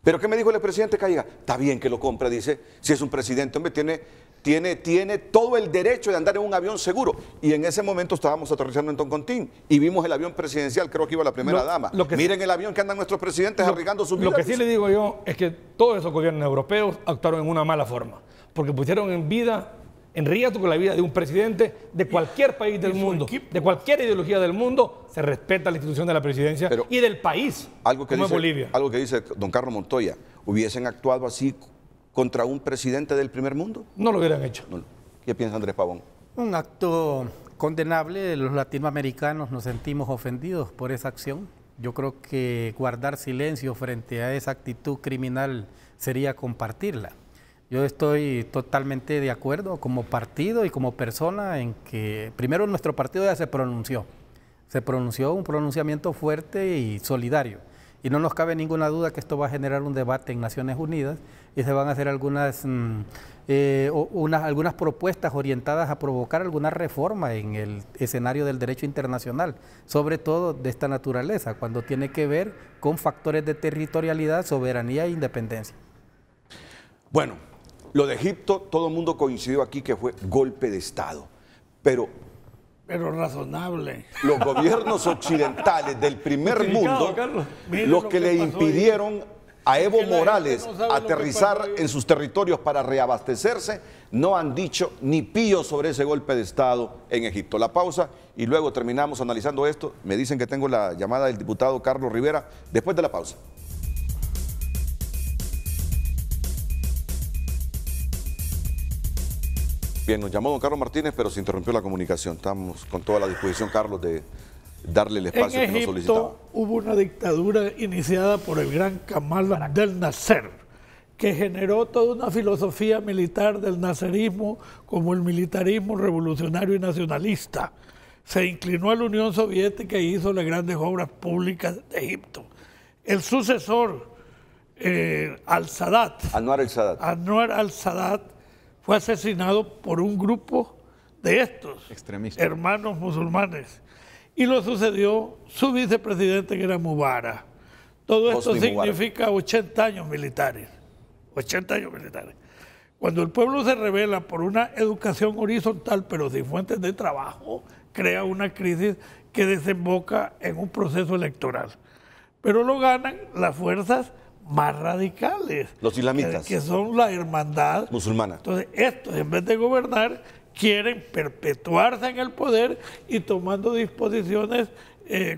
Speaker 1: ¿Pero qué me dijo el expresidente Callejas? Está bien que lo compre, dice, si es un presidente, hombre, tiene todo el derecho de andar en un avión seguro. Y en ese momento estábamos aterrizando en Toncontín y vimos el avión presidencial, creo que iba la primera dama. Miren el avión que andan nuestros presidentes arriesgando sus vidas.
Speaker 2: Lo que sí le digo yo es que todos esos gobiernos europeos actuaron en una mala forma, porque pusieron en riesgo con la vida de un presidente de cualquier país del mundo, de cualquier ideología del mundo. Se respeta la institución de la presidencia y del país, como en Bolivia.
Speaker 1: Algo que dice don Carlos Montoya, ¿hubiesen actuado así contra un presidente del primer mundo?
Speaker 2: No lo hubieran hecho.
Speaker 1: No. ¿Qué piensa Andrés Pavón?
Speaker 5: Un acto condenable. Los latinoamericanos nos sentimos ofendidos por esa acción. Yo creo que guardar silencio frente a esa actitud criminal sería compartirla. Yo estoy totalmente de acuerdo como partido y como persona en que primero nuestro partido ya se pronunció un pronunciamiento fuerte y solidario. Y no nos cabe ninguna duda que esto va a generar un debate en Naciones Unidas y se van a hacer algunas propuestas orientadas a provocar alguna reforma en el escenario del derecho internacional, sobre todo de esta naturaleza, cuando tiene que ver con factores de territorialidad, soberanía e independencia.
Speaker 1: Bueno, lo de Egipto, todo el mundo coincidió aquí que fue golpe de Estado, pero
Speaker 3: razonable.
Speaker 1: Los gobiernos occidentales del primer mundo, los que le impidieron a Evo Morales aterrizar en sus territorios para reabastecerse, no han dicho ni pío sobre ese golpe de Estado en Egipto. La pausa y luego terminamos analizando esto. Me dicen que tengo la llamada del diputado Carlos Rivera después de la pausa. Bien, nos llamó don Carlos Martínez, pero se interrumpió la comunicación. Estamos con toda la disposición, Carlos, de darle el espacio que nos solicitaba.
Speaker 3: En Egipto hubo una dictadura iniciada por el gran Gamal Abdel Nasser, que generó toda una filosofía militar del nasserismo como el militarismo revolucionario y nacionalista. Se inclinó a la Unión Soviética y hizo las grandes obras públicas de Egipto. El sucesor, Anwar al-Sadat, fue asesinado por un grupo de estos extremistas, hermanos musulmanes, y lo sucedió su vicepresidente, que era Mubarak. Todo esto significa 80 años militares. 80 años militares. Cuando el pueblo se rebela por una educación horizontal, pero sin fuentes de trabajo, crea una crisis que desemboca en un proceso electoral. Pero lo ganan las fuerzas más radicales,
Speaker 1: los islamistas,
Speaker 3: que son la hermandad
Speaker 1: musulmana.
Speaker 3: Entonces estos, en vez de gobernar, quieren perpetuarse en el poder y tomando disposiciones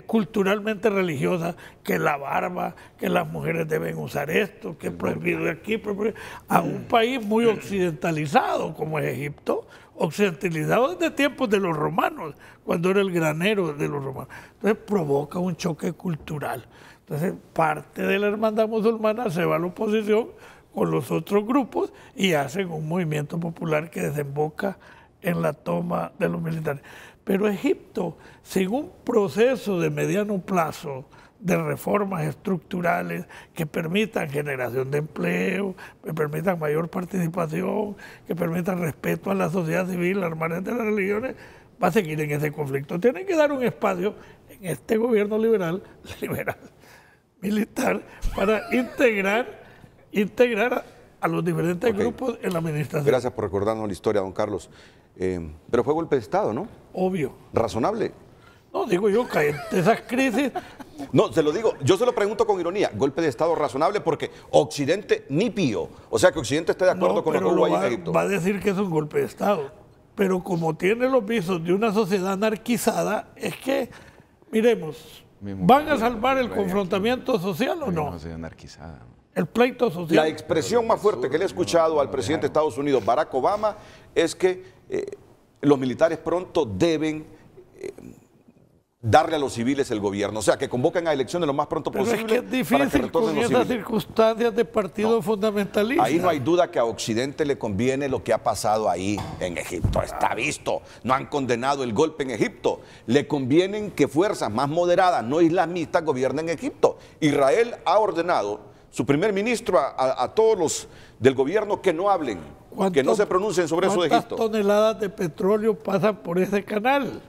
Speaker 3: culturalmente religiosas, que la barba, que las mujeres deben usar esto, que es prohibido aquí, a un país muy occidentalizado como es Egipto, occidentalizado desde tiempos de los romanos, cuando era el granero de los romanos. Entonces provoca un choque cultural. Entonces, parte de la hermandad musulmana se va a la oposición con los otros grupos y hacen un movimiento popular que desemboca en la toma de los militares. Pero Egipto, sin un proceso de mediano plazo de reformas estructurales que permitan generación de empleo, que permitan mayor participación, que permitan respeto a la sociedad civil, al margen de las religiones, va a seguir en ese conflicto. Tienen que dar un espacio en este gobierno liberal militar, para integrar a los diferentes grupos en la administración.
Speaker 1: Gracias por recordarnos la historia, don Carlos. Pero fue golpe de Estado, ¿no?
Speaker 3: Obvio.
Speaker 1: ¿Razonable?
Speaker 3: No, digo yo, que esas crisis...
Speaker 1: No, se lo digo, yo se lo pregunto con ironía. Golpe de Estado razonable porque Occidente ni pío. O sea, que Occidente esté de acuerdo con lo que hubo ahí en Egipto.
Speaker 3: Va a decir que es un golpe de Estado. Pero como tiene los visos de una sociedad anarquizada, es que, miremos, ¿van a salvar el confrontamiento social o no? El pleito social.
Speaker 1: La expresión más fuerte que le he escuchado al presidente de Estados Unidos, Barack Obama, es que los militares pronto deben darle a los civiles el gobierno. O sea, que convoquen a elecciones lo más pronto posible.
Speaker 3: Pero es que es difícil con esas circunstancias de partidos fundamentalistas.
Speaker 1: Ahí no hay duda que a Occidente le conviene lo que ha pasado ahí en Egipto. Está visto. No han condenado el golpe en Egipto. Le convienen que fuerzas más moderadas, no islamistas, gobiernen Egipto. Israel ha ordenado, su primer ministro, a todos los del gobierno que no hablen, que no se pronuncien sobre eso de Egipto.
Speaker 3: ¿Cuántas toneladas de petróleo pasan por ese canal?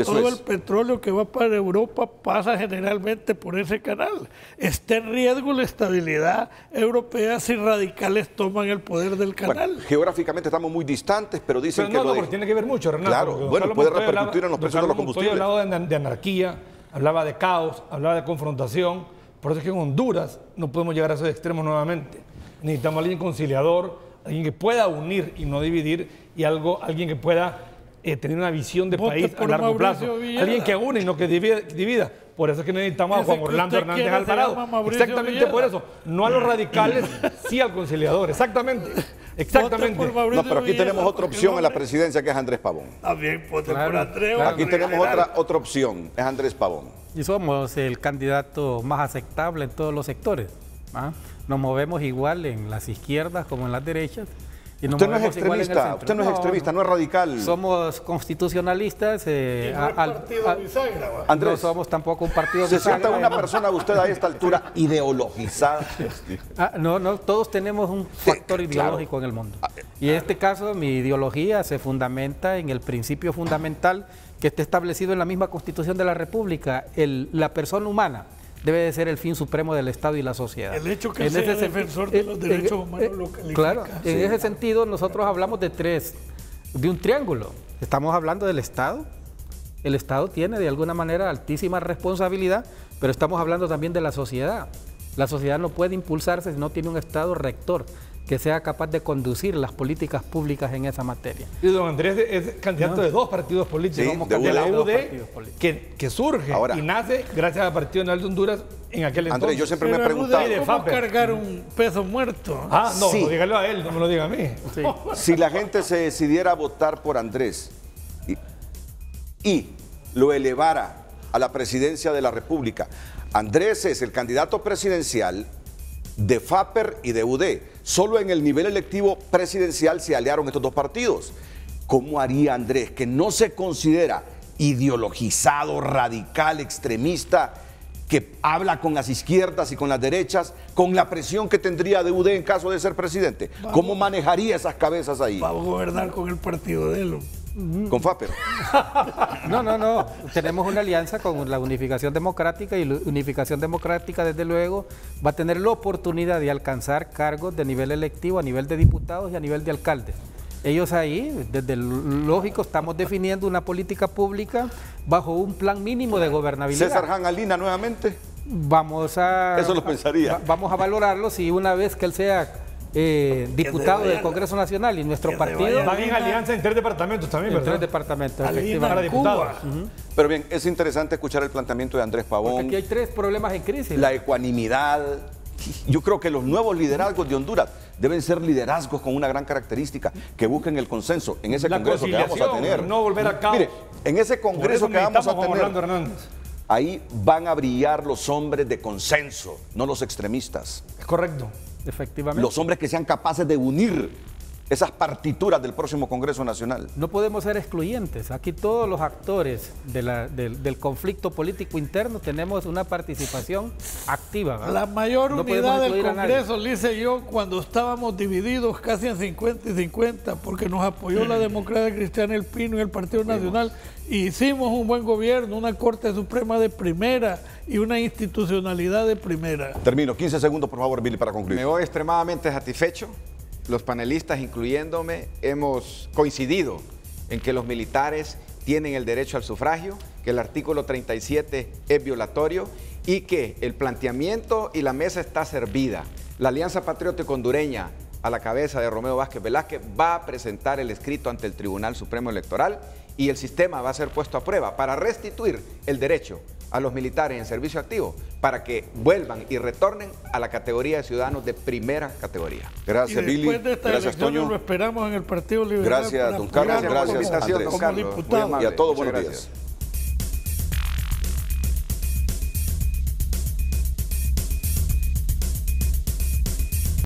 Speaker 3: Todo el petróleo que va para Europa pasa generalmente por ese canal. Está en riesgo la estabilidad europea si radicales toman el poder del canal.
Speaker 1: Bueno, geográficamente estamos muy distantes, pero dicen que
Speaker 2: porque tiene que ver mucho, Renato.
Speaker 1: Claro, bueno, puede repercutir en los precios de los combustibles.
Speaker 2: Hablaba de anarquía, hablaba de caos, hablaba de confrontación. Por eso es que en Honduras no podemos llegar a esos extremos nuevamente. Necesitamos a alguien conciliador, alguien que pueda unir y no dividir, y alguien que pueda tener una visión de país a largo plazo. Alguien que une y no que divida. Por eso es que necesitamos a Juan Orlando Hernández Alvarado. Exactamente por eso. No a los radicales, sí al conciliador. Exactamente.
Speaker 1: No, pero aquí tenemos otra opción en la presidencia, que es Andrés Pavón.
Speaker 3: También por Andrés.
Speaker 1: Aquí tenemos otra opción, es Andrés Pavón.
Speaker 5: Y somos el candidato más aceptable en todos los sectores. Nos movemos igual en las izquierdas como en las derechas.
Speaker 1: Usted no es extremista, no es radical.
Speaker 5: Somos constitucionalistas.
Speaker 1: Andrés,
Speaker 5: no somos tampoco un partido
Speaker 1: ¿se sienta una persona de usted a esta altura ideologizada?
Speaker 5: No, todos tenemos un factor ideológico en el mundo. Y en este caso, mi ideología se fundamenta en el principio fundamental que está establecido en la misma Constitución de la República. La persona humana debe de ser el fin supremo del Estado y la sociedad.
Speaker 3: El hecho que sea defensor de los derechos humanos lo califica.
Speaker 5: Claro, en ese sentido nosotros hablamos de un triángulo. Estamos hablando del Estado. El Estado tiene de alguna manera altísima responsabilidad, pero estamos hablando también de la sociedad. La sociedad no puede impulsarse si no tiene un Estado rector que sea capaz de conducir las políticas públicas en esa materia.
Speaker 2: Y don Andrés es candidato de dos partidos políticos, de la UD, que surge y nace gracias al Partido Nacional de Honduras en aquel entonces.
Speaker 1: Andrés, yo siempre me he preguntado...
Speaker 3: ¿Cómo cargar un peso muerto?
Speaker 2: No, dígalo a él, no me lo diga a mí.
Speaker 1: Sí. Si la gente se decidiera a votar por Andrés y lo elevara a la presidencia de la República, Andrés es el candidato presidencial de FAPER y de UD. Solo en el nivel electivo presidencial se aliaron estos dos partidos. ¿Cómo haría Andrés, que no se considera ideologizado, radical, extremista, que habla con las izquierdas y con las derechas, con la presión que tendría de UD en caso de ser presidente? ¿Cómo manejaría esas cabezas ahí?
Speaker 3: Vamos a gobernar con el partido de él.
Speaker 1: ¿Con FAPER?
Speaker 5: No. Tenemos una alianza con la Unificación Democrática, y la Unificación Democrática, desde luego, va a tener la oportunidad de alcanzar cargos de nivel electivo, a nivel de diputados y a nivel de alcaldes. Ellos ahí, desde lógico, estamos definiendo una política pública bajo un plan mínimo de gobernabilidad.
Speaker 1: ¿César Jan Alina nuevamente?
Speaker 5: Eso
Speaker 1: lo pensaría.
Speaker 5: Vamos a valorarlo si una vez que él sea diputado del Congreso Nacional y nuestro partido...
Speaker 2: Van en alianza en 3 departamentos también, ¿verdad?
Speaker 5: En 3 departamentos,
Speaker 2: para diputados.
Speaker 1: Pero bien, es interesante escuchar el planteamiento de Andrés Pavón.
Speaker 5: Porque aquí hay 3 problemas en crisis.
Speaker 1: La ecuanimidad. Yo creo que los nuevos liderazgos de Honduras deben ser liderazgos con una gran característica, que busquen el consenso en ese Congreso que vamos a tener.
Speaker 2: No volver a caos.
Speaker 1: Mire, en ese Congreso que vamos a tener, ahí van a brillar los hombres de consenso, no los extremistas.
Speaker 2: Es correcto.
Speaker 5: Efectivamente.
Speaker 1: Los hombres que sean capaces de unir esas partituras del próximo Congreso Nacional.
Speaker 5: No podemos ser excluyentes. Aquí todos los actores del conflicto político interno tenemos una participación activa, ¿verdad?
Speaker 3: La mayor
Speaker 5: No
Speaker 3: unidad
Speaker 5: podemos
Speaker 3: del
Speaker 5: excluir a nadie.
Speaker 3: Congreso, le hice yo, cuando estábamos divididos casi en 50 y 50, porque nos apoyó la Democracia Cristiana El Pino y el Partido Nacional, y hicimos un buen gobierno, una Corte Suprema de primera y una institucionalidad de primera.
Speaker 1: Termino, 15 segundos por favor, Billy, para concluir.
Speaker 4: Me voy extremadamente satisfecho. Los panelistas, incluyéndome, hemos coincidido en que los militares tienen el derecho al sufragio, que el artículo 37 es violatorio y que el planteamiento y la mesa está servida. La Alianza Patriótica Hondureña, a la cabeza de Romeo Vázquez Velázquez, va a presentar el escrito ante el Tribunal Supremo Electoral y el sistema va a ser puesto a prueba para restituir el derecho a los militares en servicio activo para que vuelvan y retornen a la categoría de ciudadanos de primera categoría.
Speaker 1: Gracias,
Speaker 3: Y
Speaker 1: Billy.
Speaker 3: después de esta
Speaker 1: Gracias,
Speaker 3: elección
Speaker 1: Invitación.
Speaker 3: lo esperamos en el Partido Liberal.
Speaker 1: Gracias,
Speaker 3: para
Speaker 1: don Carlos.
Speaker 3: apoyarlo
Speaker 1: Gracias,
Speaker 3: como
Speaker 1: Andrés.
Speaker 3: diputado.
Speaker 1: Y a todos, buenos
Speaker 4: Muchas gracias.
Speaker 1: días.